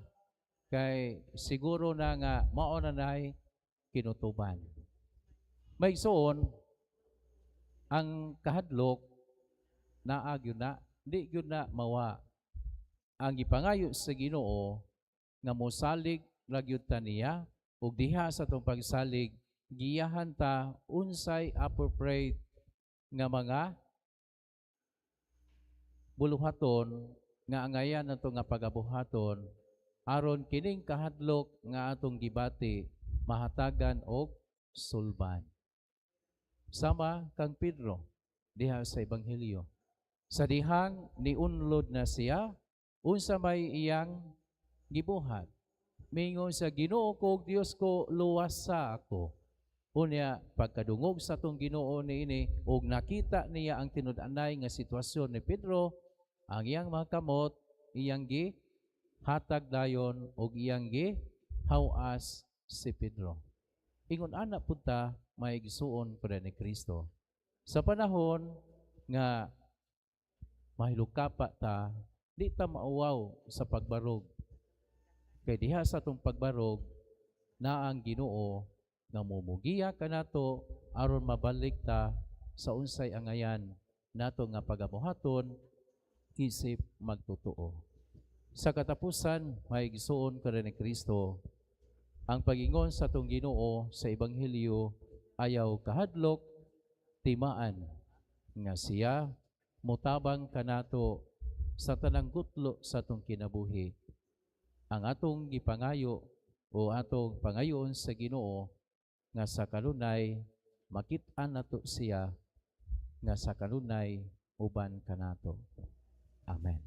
kay siguro na nga mao na nay kinutuban. Maigsoon ang kahadlok naa gyud na di gyud na mawa ang gipangayo sa Ginoo nga mosalig ra gyud ta niya ug diha sa tong pagsalig giyahan ta unsay appropriate nga mga buluhaton nga angayan nato nga pagabuhaton aron kining kahadlok nga atong gibati mahatagan og sulban. Sama kang Pedro diha sa Ebanghelyo. Sa dihang niunlod na siya, unsa may iyang gibuhat. Mingon sa Ginoo ko, Dios ko, luwasa ako. Unya, pagkadungog sa tong Ginoo niini, ug nakita niya ang tinud-anay nga sitwasyon ni Pedro, ang iyang mga kamot, iyang hatag dayon, ug iyang hawas si Pedro. Ingon ana punta may gisuon para ni Kristo. Sa panahon nga mahilukapa ta, di ta mauwaw sa pagbarog. Kay diha sa tong pagbarog na ang Ginoo nga mumugiya kanato aron mabalik ta sa unsay angayan nato nga pagabuhaton isip magtotoo. Sa katapusan may gisuon kada ni Kristo ang pagingon sa tong Ginoo sa Ebanghelyo ayaw kahadlok timaan nga siya mutabang kanato sa tanang gutlo sa tong kinabuhi. Ang atong gipangayo o atong pangayoon sa Ginoo nga sa kanunay makit-an nato siya nga sa kanunay uban kanato. Amen.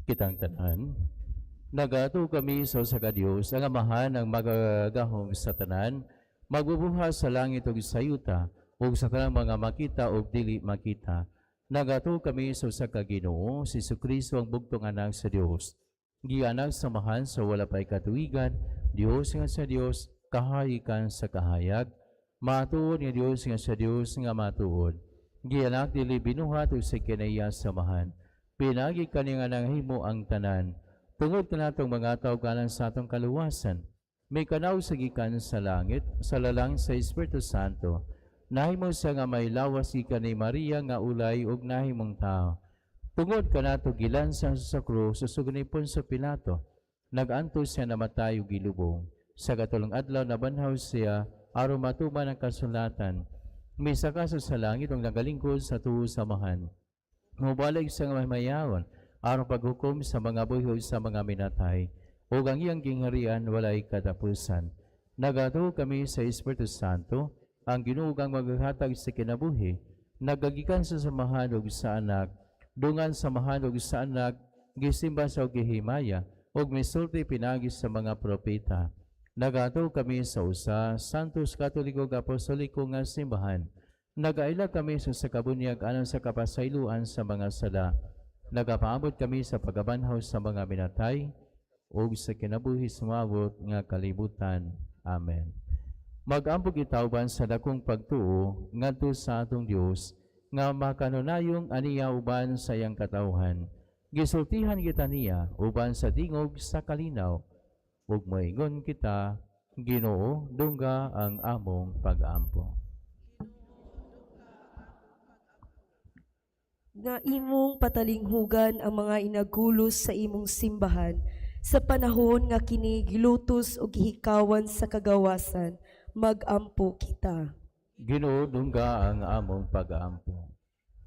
Kitang tanan, nagato kami sa Diyos, ang Amahan ng magagahong sa tanan, magbubuhas sa langit ug sayuta, ug sa tanang mga makita ug dili makita. Nagato kami sa Ginoo, si Jesucristo ang bugtong anak sa Dios. Gianak samahan sa wala pay katuigan, Dios nga sa Dios, kahayikan sa kahayag, matuod nga Dios nga sa Dios nga matuod. Gianak dili binuhat ug sa kinaya samahan. Pinagi kaninga nang himo ang tanan. Tungod kanatong mga tao kanan sa atong kaluwasan. May kanaw sa gikan sa langit, sa lalang sa Espiritu Santo. Nahimo sa nga may lawas gikan ni Maria nga ulay ug nahimong tao. Tungod kanato gilansan sa krus susugunipon sa Pilato. Naganto siya namatay ug gilubong. Sa katulong adlaw nabanhaw siya aron matuman ang kasulatan. May sakaso sa langit ug nagalingkod sa tuo samahan. Mubalik sa nga mayawan, aron paghukom sa mga buhig sa mga minatay, o ang iyang gingharian walay katapusan. Nagato kami sa Espiritu Santo, ang ginuugang maghatag sa kinabuhi, nagagikan sa samahan ug sa anak, dungan samahan ug sa anak, gisimba sa gihimaya, ug misulti pinagi sa mga propeta. Nagato kami sa usa, Santos Katoliko Apostoliko nga simbahan, Nagaila kami sa kabunyag alang sa kapasayloan sa mga sala. Nagapaabot kami sa pagabanhaw sa mga minatay ug sa kinabuhi sumabot nga kalibutan. Amen. Mag-ambog itawban sa dakong pagtuo ngadto sa atong Dios nga makanunayong aniya uban sa iyang katawhan. Gisultihan kita niya uban sa dingog sa kalinaw ug moingon kita, Ginoo, dungga ang among pag-ampo. Nga imong patalinghugan ang mga inagulos sa imong simbahan sa panahon nga kini gilutos o gihikawan sa kagawasan, mag-ampo kita. Ginoo, dungga ang among pag-ampo.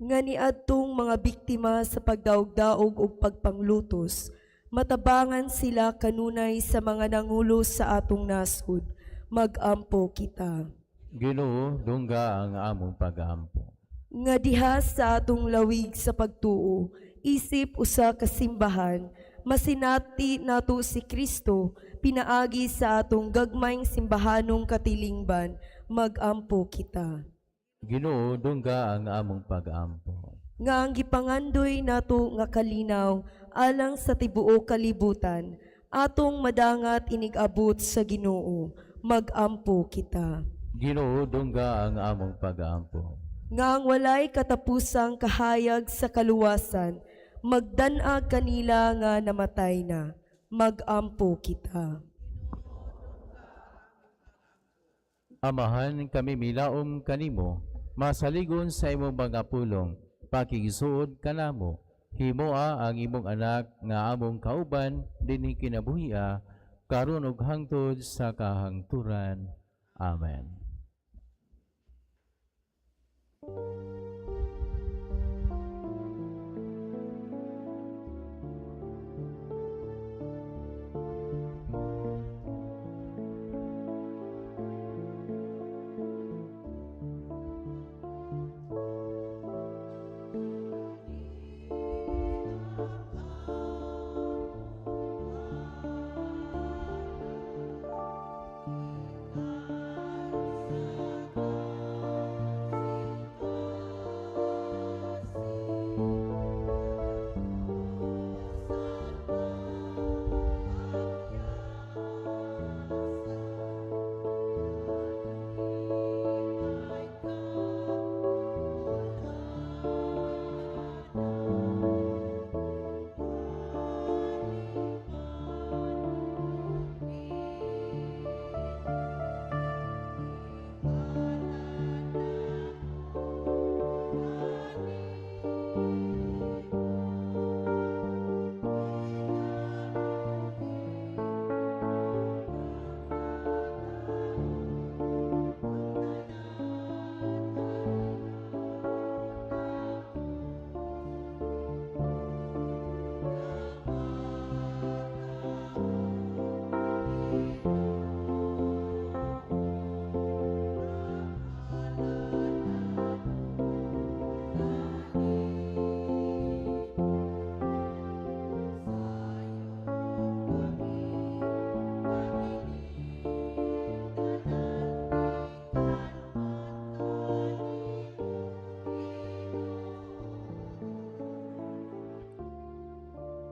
Nga niadtong mga biktima sa pagdaog-daog o pagpanglutos, matabangan sila kanunay sa mga nangulos sa atong nasod, mag-ampo kita. Ginoo, dungga ang among pag-ampo. Nga diha sa atong lawig sa pagtuo, isip usa ka simbahan, masinati nato si Kristo, pinaagi sa atong gagmayng simbahanong katilingban, mag-ampo kita. Ginoo, dungga ang among pag-ampo. Nga ang gipangandoy nato nga kalinaw, alang sa tibuok kalibutan, atong madangat inigabot sa Ginoo, mag-ampo kita. Ginoo, dungga ang among pag-ampo. Nga ang walay katapusang kahayag sa kaluwasan, magdanag kanila nga namatay na, mag-ampo kita. Amahan, kami milaom kanimo, masaligon sa imong mga pulong, pakigisuod kanamo, himoa ang imong anak nga among kauban, dinhi kinabuhia, karon ug hangtod sa kahangturan. Amen.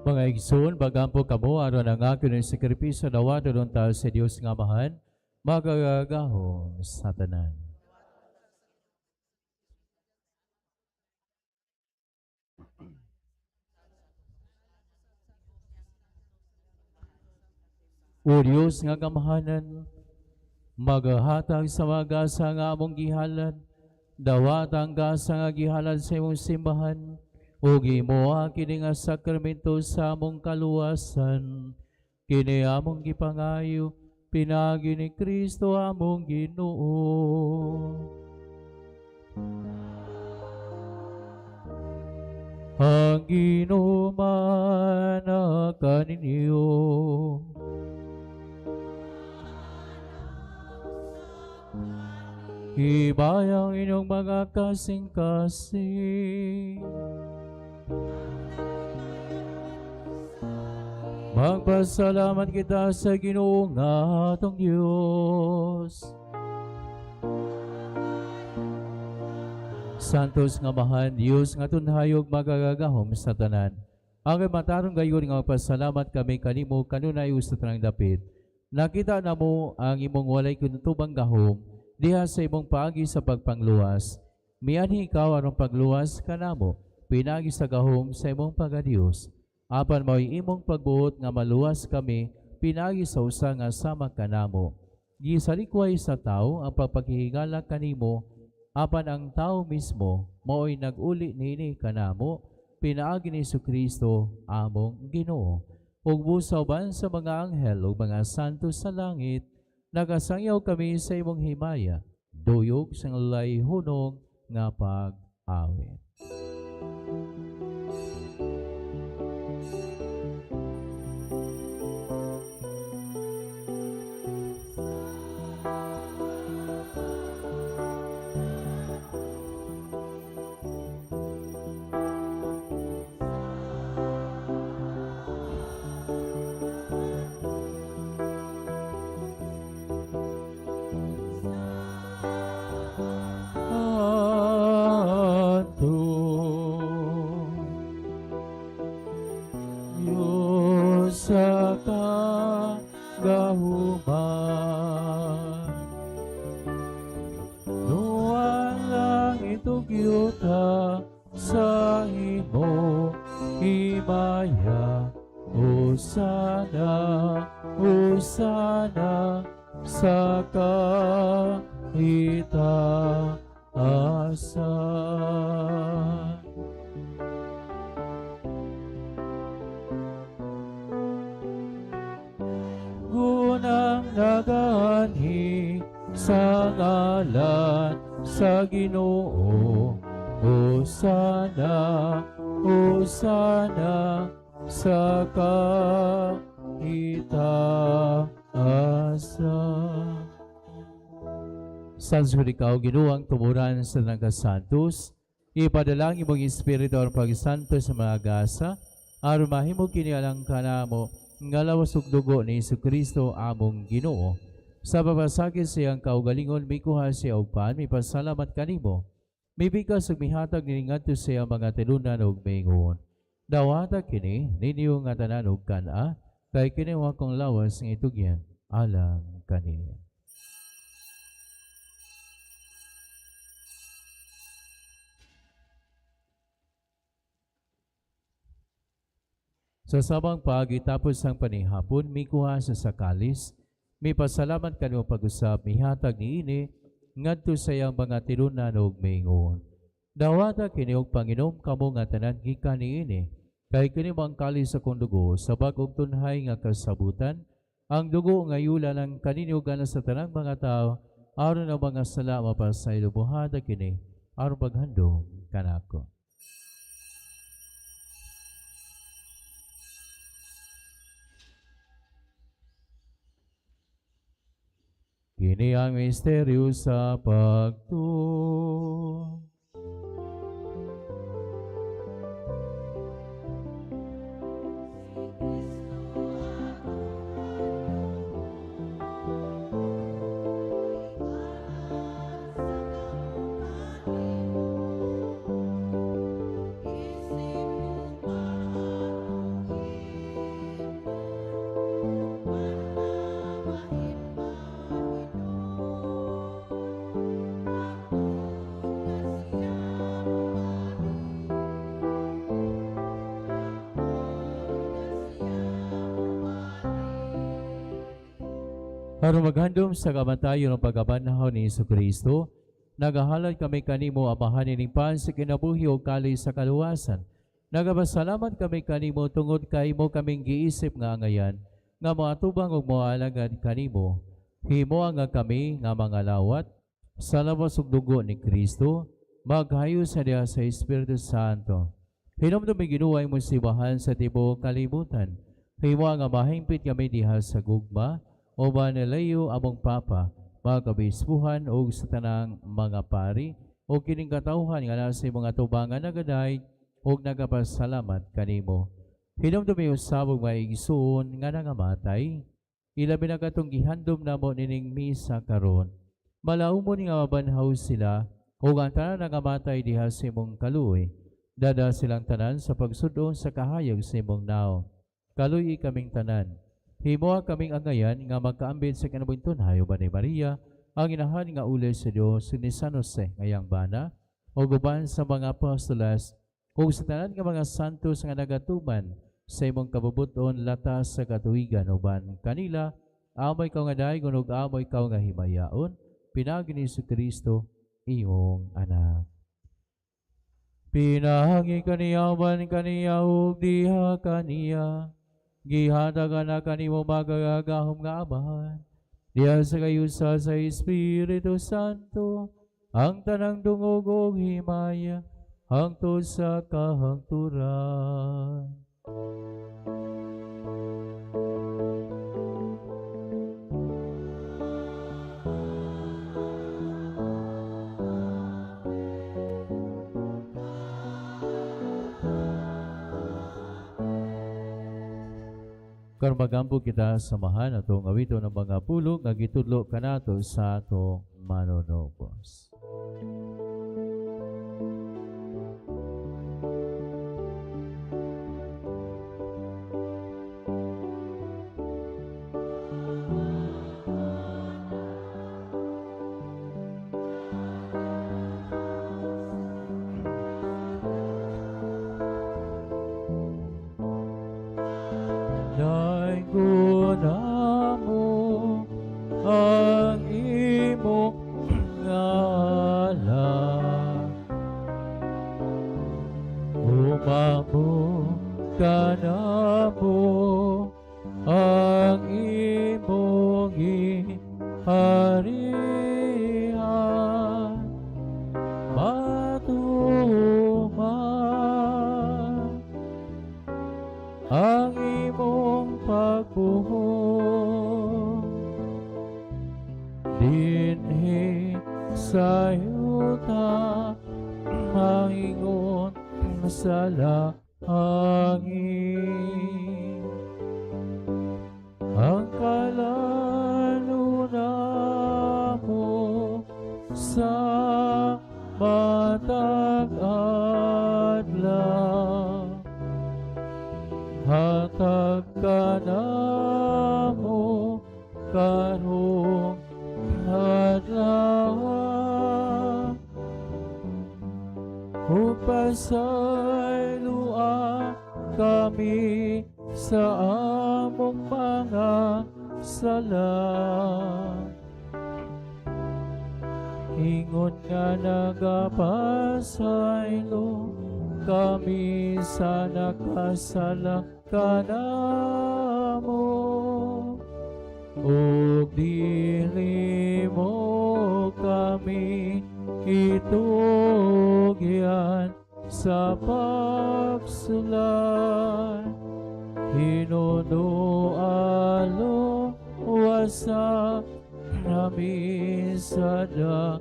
Mga igsoon, bagampo kamo, aron ang akin ng sakripisyo na wadon tayo sa Diyos nga mahan, magagahom sa tanan. O Diyos nga kamahanan, maghatag sa mga gasa nga among gihalan, dawat ang gasa nga gihalan sa imong simbahan, o gimoa kini nga sakramento sa among kaluwasan, kini among gipangayo, pinagi ni Kristo among Ginoo. Ang Ginoo man kaninyo. Ibayang inyong mga kasing-kasing. Magpasalamat kita sa Ginoo nga atong Diyos. Santos nga Mahan, Diyos nga tunhayog magagagahom sa tanan. Ang matarong gayon nga pasalamat kami kanimo kanunay sa tanang dapit. Nakita na mo ang imong walay kunutubang gahom diha sa imong paagi sa pagpangluwas. Mianhi ikaw aron pagluwas kanamo, pinagi sa gahom sa imong pagadios. Apan mao'y imong pagbuot nga maluwas kami, pinagi sa usa nga sama kanamo. Gisalikway sa tao ang pagpakihingala kanimo, apan ang tao mismo mao'y nag-uli nini kanamo, pinaagi ni Jesu-Kristo among Ginoo. Ug busawban sa mga anghel ug mga santo sa langit, nagasangyaw kami sa imong himaya, duyog sa ngalay hunong nga pag-awit. Sa kagahuman nuwang langit ug yuta sa imo himaya. Hosana, Hosana sa kaitaasan. Gunang naganhi sa ngalan sa Ginoo. Hosana, Hosana sa kaitaasan. Sansud ikaw, Ginuang tumuran sa nagasantos, ipadalang imong Espiritu ang pagsanto sa mga gasa, aron mahimo kini alang kanamo nga lawas ug dugo ni Jesu-Kristo among Ginoo. Sa babasakit siyang kaugalingon mikuha siya og pan, mipasalamat kanimo. Mibigas ug mihatag ni ngadto siya mga tilunan ug mingon. Dawata kini ninyo nga tanan ug kana, kay kini wa kong lawas nga itugyan alang kaniya. Sa sabang pagitapos ang panihapon, mikuha sa sakalis, may pasalamat kanimo pag-usap, mihatag ni ini, ngadto sa iyang mga tilunan ug mingon. Dawata kini og Panginom kamo nga tanan gikan ni ini, kay kini ang kalis sa kong dugo, sa bag-ong tunhay nga kasabutan, ang dugo nga yula ng kaninyo gana sa tanang mga tao, aron ang mga sala mapasay lubuhada kini, aron paghandom kanako. Kini ang misteryo sa pagtuo. Para maghandom sa kamatayon ng pagkabanhaw ni Jesu-Kristo, nagahalad kami kanimo amahan ining pan sa kinabuhi o kali sa kaluwasan. Nagapasalamat kami kanimo tungod kay mo kaming giisip nga ngayan, nga moatubang og moalagad kanimo. Himo nga kami nga mga lawat, sa lawas ug dugo ni Kristo, maghayo sa diha sa Espiritu Santo. Hinumdumi ginuway mo sibahan sa tibuok kalibutan. Himo nga mahimpit kami diha sa gugma, o ba nalayo among Papa, mga kabispuhan o sa tanang mga pari, o kining katauhan nga nasa mga tubangan nagaday, o nagapasalamat kanimo. Hinumdumi usabog maigisuon nga nangamatay, ilabi na katong gihandom namo nining misa karon. Malaumon nga mabanhaw sila, ug ang tanan nagamatay diha sa imong kaluoy, dada silang tanan sa pagsudong sa kahayag sa imong naong. Kaluoy kaming tanan. Himoa kaming angayan nga magkaambit sa kinabuhiton hayop ni Maria, ang inahan nga ulay sa Dios ni San Jose ngayang bana, o guban sa mga apostolas, ug sa tanan nga mga santos nga nagatuman sa imong kabubuton latas sa katuigan uban kanila, amoy kaw nga dayon ug amoy kaw nga himayaon, pinagi ni Kristo iyong anak. Pinagi kaniyaman kaniya ug diha kaniya, gihatagan na kanimo magagahom nga amahan, diha sa kayusa sa Espiritu Santo, ang tanang dungog ug himaya, hangtod sa kahangturan. Karon magampo kita samahan atong awito ng mga pulong nga gitudlo kanato sa atong manunobos. Naigunamo ang imong ngalan, umamo ka namo ang imong giharian, matuman ang imong pagbuhon dinhi sa yuta, maingon sa langit. Ang kalanuna mo sa matag adlaw, hatag ka namo karong adlaw, upasaylua kami sa among mga sala. Ingon nga nagapasaylo kami sa nakasala kanamo, ug dili mo kami itugyan sa pagsulat, hinudualo wasa nami sa daga.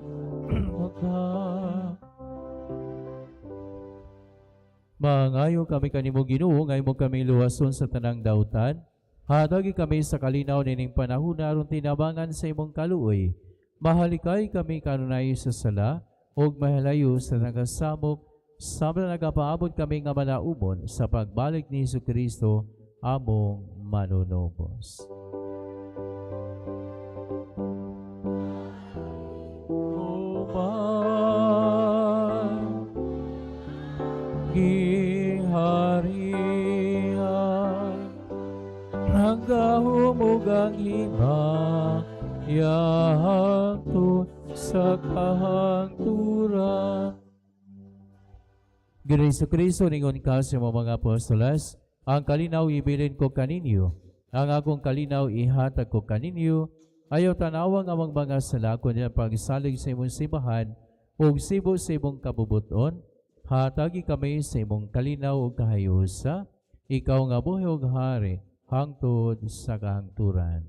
Mangayo kami kanimo Ginoo, ngayon mo kami luwason sa tanang dautan. Hatagi kami sa kalinaw nining panahon aron tinabangan sa imong kaluoy. Mahalikay kami kanunay sa sala, ug mahalayo sa nagasamok, sabla nagapaabot kami nga malaumon sa pagbalik ni Kristo among manunobos. Giharian nagahumugang lima yahangtod sa kahangturan. Ginoong Kristo ningon ka sa mga apostolas, ang kalinaw ibilin ko kaninyo, ang akong kalinaw ihatag ko kaninyo, ayaw tanawang amang mga sala kunya pagsalig sa imong simbahan ug sibo sa imong kabubuton. Hatagi kami sa imong kalinaw ug kahayusa, ikaw nga buhi ug hari hangtod sa kahangturan.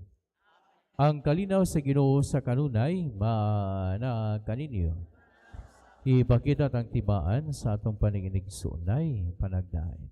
Ang kalinaw sa Ginoo sa kanunay maana kaninyo. Ipakita tang tibaan sa atong paninginig sunay panagdaay.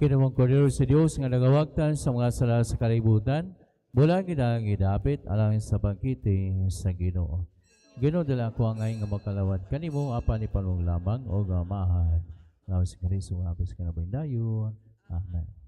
kinamang Kordero sa Dios nga nagawagtan sa mga sala sa kalibutan, mula gidapit alang sa bangkite sa Ginoo. Ginoo dala ko ang nga makalawat kanimo apan ni palong lamang o gamahan. Lawas si Kristo nga apis kanabaydayon. Amen.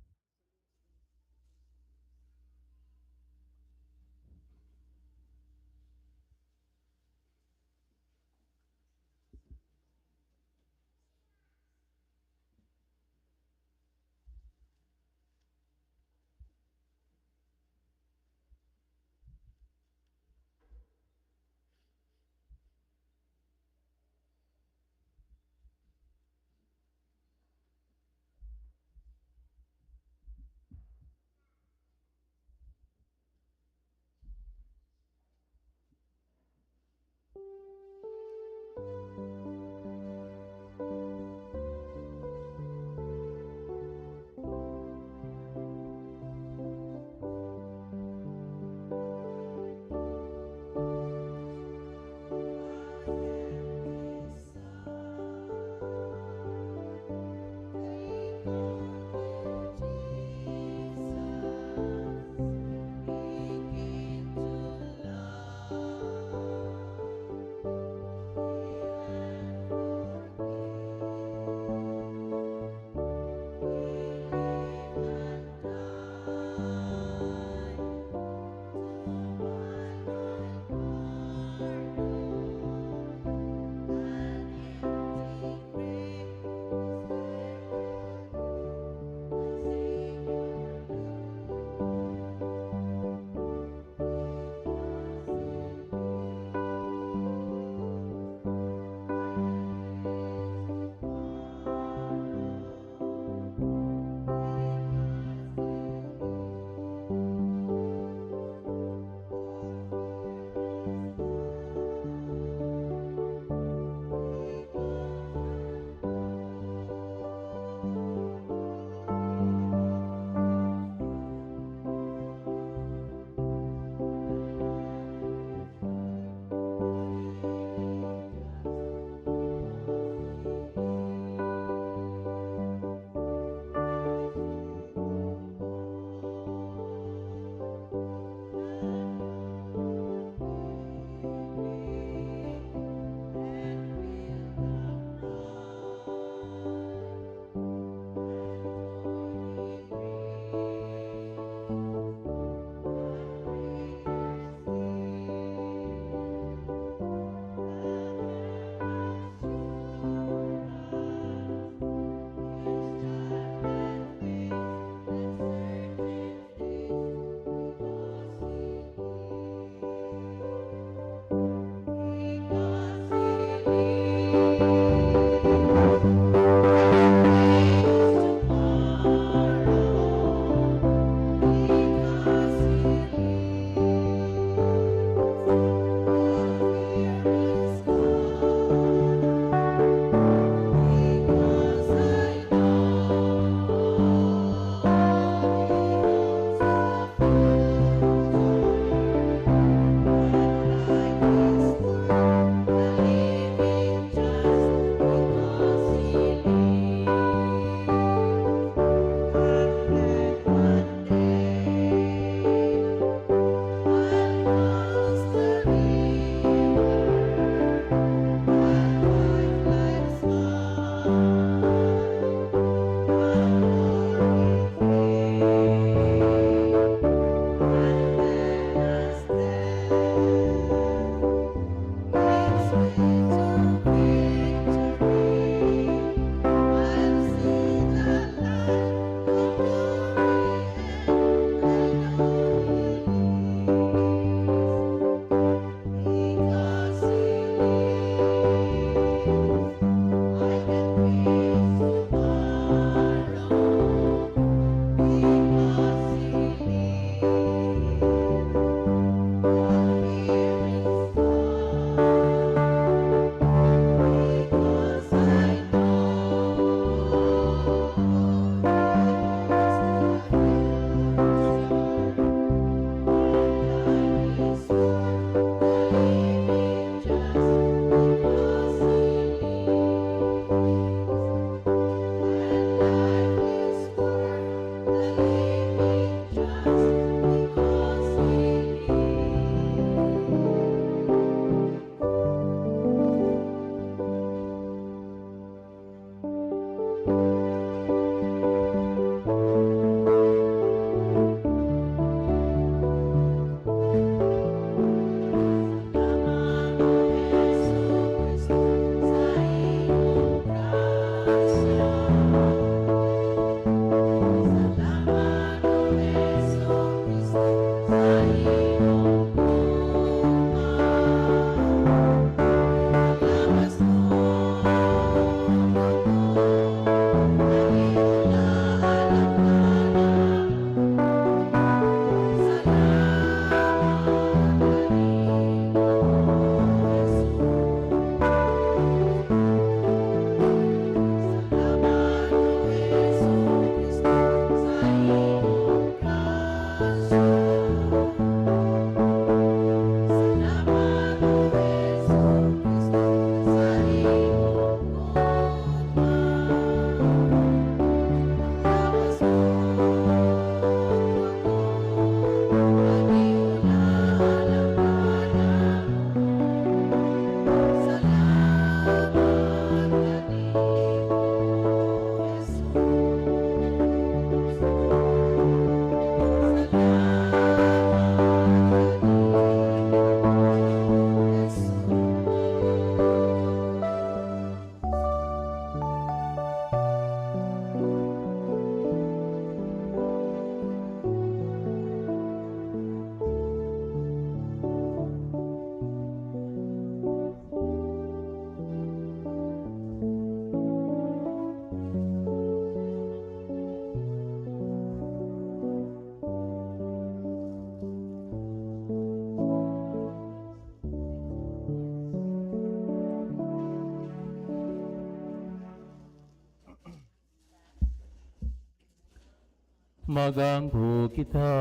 magampo kita.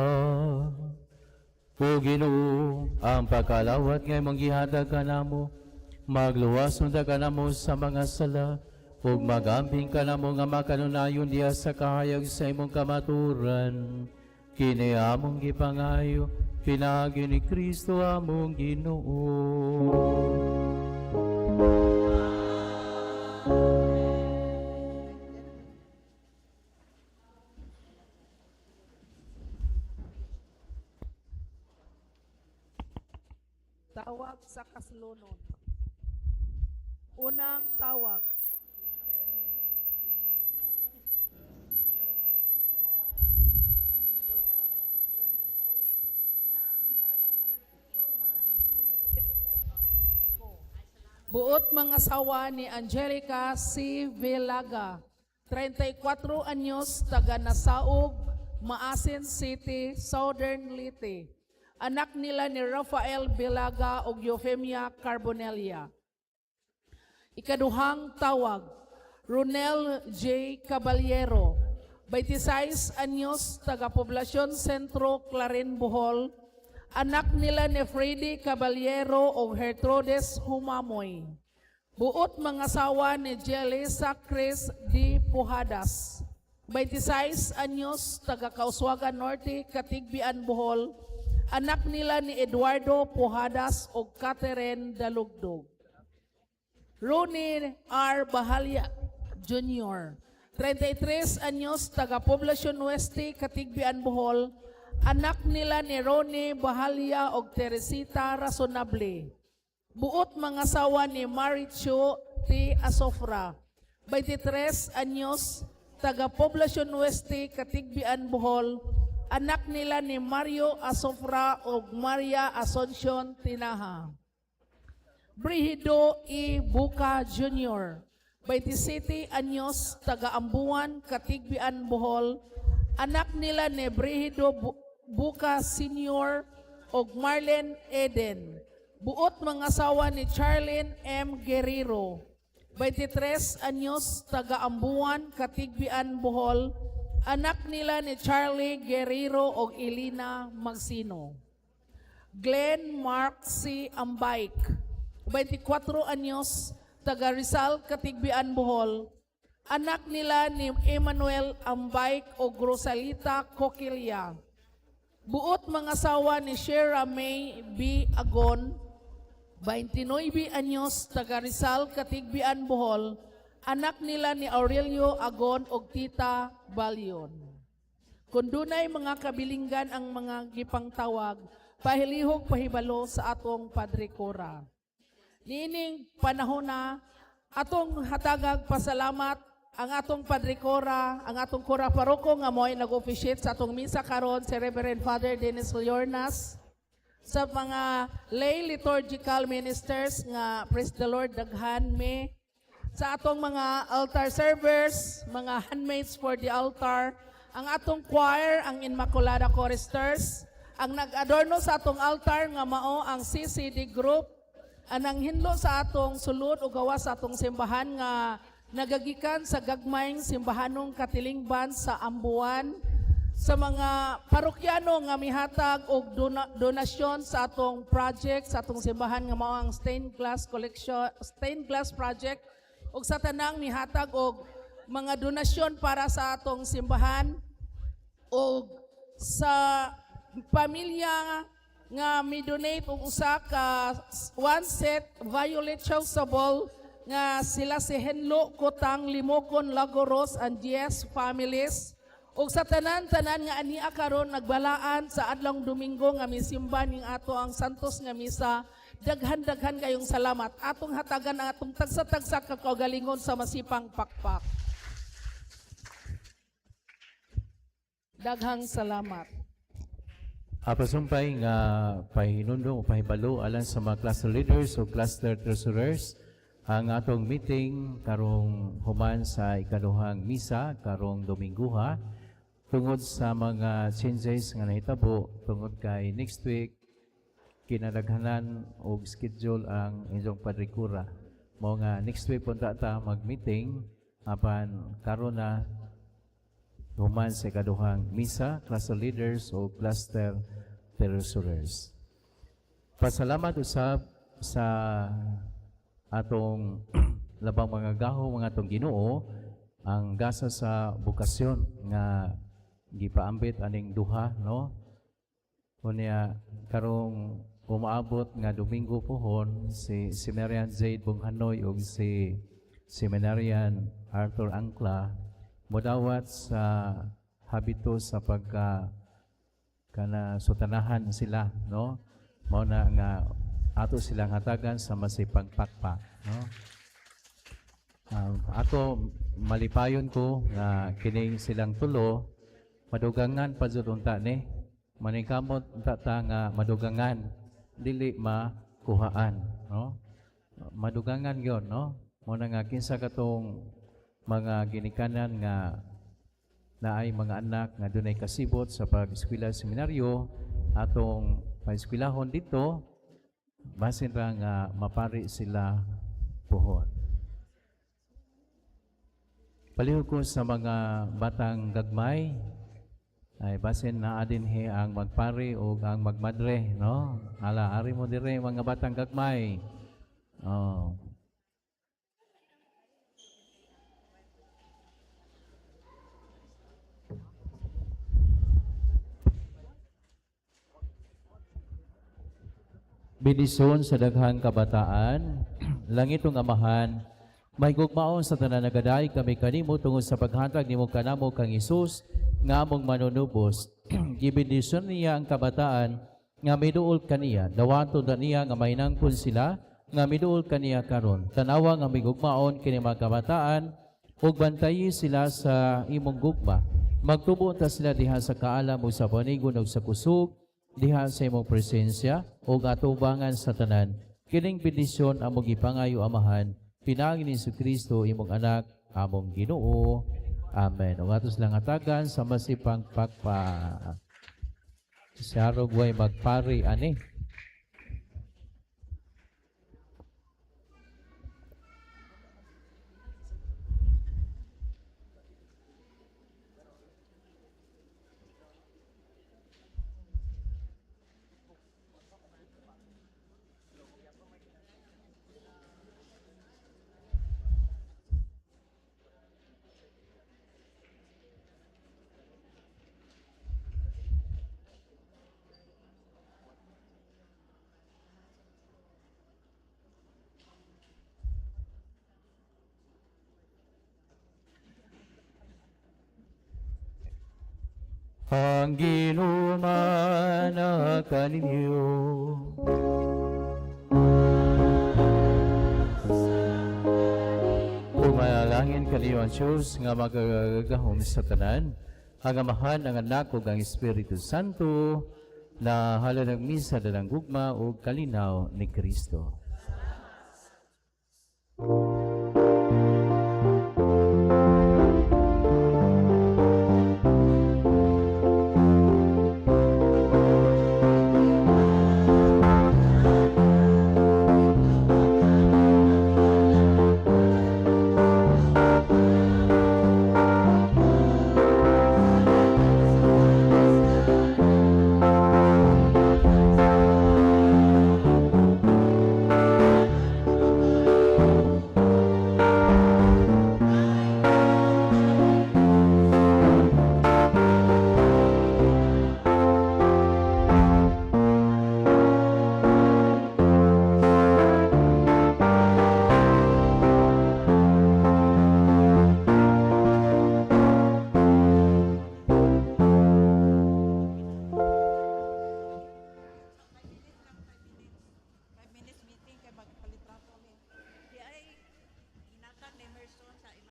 O Ginoo, ang pagkalawat ngay mong gihatag ka namo, magluwas unta ka namo sa mga sala, ug magamping ka namo nga makanunayon diya sa kahayag sa imong kamaturan. Kini among gipangayo, pinagi ni Kristo among Ginoo. Tawag sa kaslunod. Unang tawag. Buot mga sawa ni Angelica C. Villaga, 34 anyos, taga Nasaug, Maasin City, Southern Leyte. Anak nila ni Rafael Villaga ug Eufemia Carbonelia. Ikaduhang tawag, Ronel J. Caballero, 26 anyos, taga Poblacion Sentro, Clarin, Bohol. Anak nila ni Freddy Caballero o Gertrudes Humamoy. Buot mga sawa ni Jelisa Chris D. Pujadas, 26 anyos, taga Kauswagan Norte, Katigbian, Bohol. Anak nila ni Eduardo Pujadas o Catherine Dalugdog. Ronnie R. Bahalya Jr., 33 anyos, taga Poblacion Oeste, Katigbian, Bohol. Anak nila ni Ronnie Bahalya o Teresita Razonable. Buot mga sawa ni Maricho T. Asofra, 23 anyos, taga Poblacion Oeste, Katigbian, Bohol. Anak nila ni Mario Asofra o Maria Asuncion Tinaha. Brigido E. Buka Jr., 27 anyos, taga Ambuan, Katigbian, Bohol. Anak nila ni Brigido Buka Sr. o Marlene Eden. Buot mga asawa ni Charlene M. Guerrero, 23 anyos, taga Ambuan, Katigbian, Bohol. Anak nila ni Charlie Guerrero o Elina Magsino. Glenn Mark C. Ambayk, 24 anyos, taga Rizal, Katigbian, Bohol. Anak nila ni Emmanuel Ambayk o Grosalita Coquilla. Buot mga asawa ni Shera May B. Agon, 29 anyos, taga Rizal, Katigbian, Bohol. Anak nila ni Aurelio Agon o Tita Balyon. Kung dunay mga kabilinggan ang mga gipangtawag, pahilihog pahibalo sa atong Padre Cora. Niining panahon na atong hatagag pasalamat ang atong Padre Cora, ang atong Cora Paroko nga mo'y nag-officiate sa atong misa karon si Reverend Father Dennis Leornas, sa mga lay liturgical ministers nga praise the Lord daghan me, sa atong mga altar servers, mga handmaids for the altar, ang atong choir, ang Immaculada Choristers, ang nag-adorno sa atong altar nga mao ang CCD group, anang hinlo sa atong sulod o gawa sa atong simbahan nga nagagikan sa gagmayng simbahanong katilingban sa Ambuan, sa mga parokyano nga mihatag og donasyon sa atong project sa atong simbahan nga mao ang stained glass project, ug sa tanang mihatag og mga donasyon para sa atong simbahan, ug sa pamilya nga mi-donate og usa ka one set violet chasuble nga sila si Henlo Kotang Limokon Lagoros and Diez families, ug sa tanan-tanan nga ania karon nagbalaan sa adlong Domingo nga misimba ning ato ang Santos nga misa. Daghan-daghan kayong salamat. Atong hatagan ang atong tagsa-tagsa ka kaugalingon sa masipang pakpak. Daghang salamat. Apasumpay nga pahinundong o pahibalo alang sa mga cluster leaders o cluster treasurers ang atong meeting karong human sa ikaduhang misa karong Dominguha tungod sa mga changes nga nahitabo tungod kay next week kinadaghanan og schedule ang inyong Padre Cura. Mo nga next week punta ta mag-meeting apan karon na human sa ikaduhang misa, cluster leaders o cluster treasurers. Pasalamat usab sa atong labang mga gaho, mga atong Ginoo, ang gasa sa bukasyon nga gipaambit aning duha, no? Kunya karong umaabot nga Domingo pohon si Seminarian Zaid Bunghanoy ug si Seminarian Arthur Angla modawat sa habito sa pagka kana sutanahan sila, no? Mao na nga ato silang hatagan sa masipang pakpak, no? Ato malipayon ko nga kining silang tulo madugangan pa jud unta ni maningkamot unta ta nga madugangan dili makuhaan, no? Madugangan yon, no? Mo na nga kinsa katong mga ginikanan nga naay mga anak nga dunay kasibot sa pag-eskwela seminaryo atong paeskwelahon dito basin ra nga mapari sila puhon. Palihog ko sa mga batang gagmay ay basin na adinhi ang magpari o ang magmadre, no? Ala, ari mo dire mga batang gagmay. Oh. Bidison sa daghang kabataan, langitong amahan, may gugmaon sa tanan nagaday kami kanimo tungod sa paghatag nimo kanamo kang Hesus nga among manunubos. Gibidison niya ang kabataan nga miduol kaniya, dawato na niya nga mahinangkon sila nga miduol kaniya karon. Tanawa nga migugmaon kini mga kabataan ug bantayi sila sa imong gugma. Magtubo ta sila diha sa kaalam ug sa panigon ug sa kusog diha sa imong presensya ug atubangan sa tanan. Kining bendisyon among gipangayo amahan pinangin ni Kristo imong anak among Ginoo. Amen. Ug atos lang hatagan sa masipang pakpa. Si Harog way magpari ani. Ang Ginoo mana kaninyo. Pumayalangin kaniyo ang Diyos nga magagahom sa tanan, ang Amahan, ang Anak ug ang Espiritu Santo, na halanang misa dalang gugma ug kalinaw ni Kristo.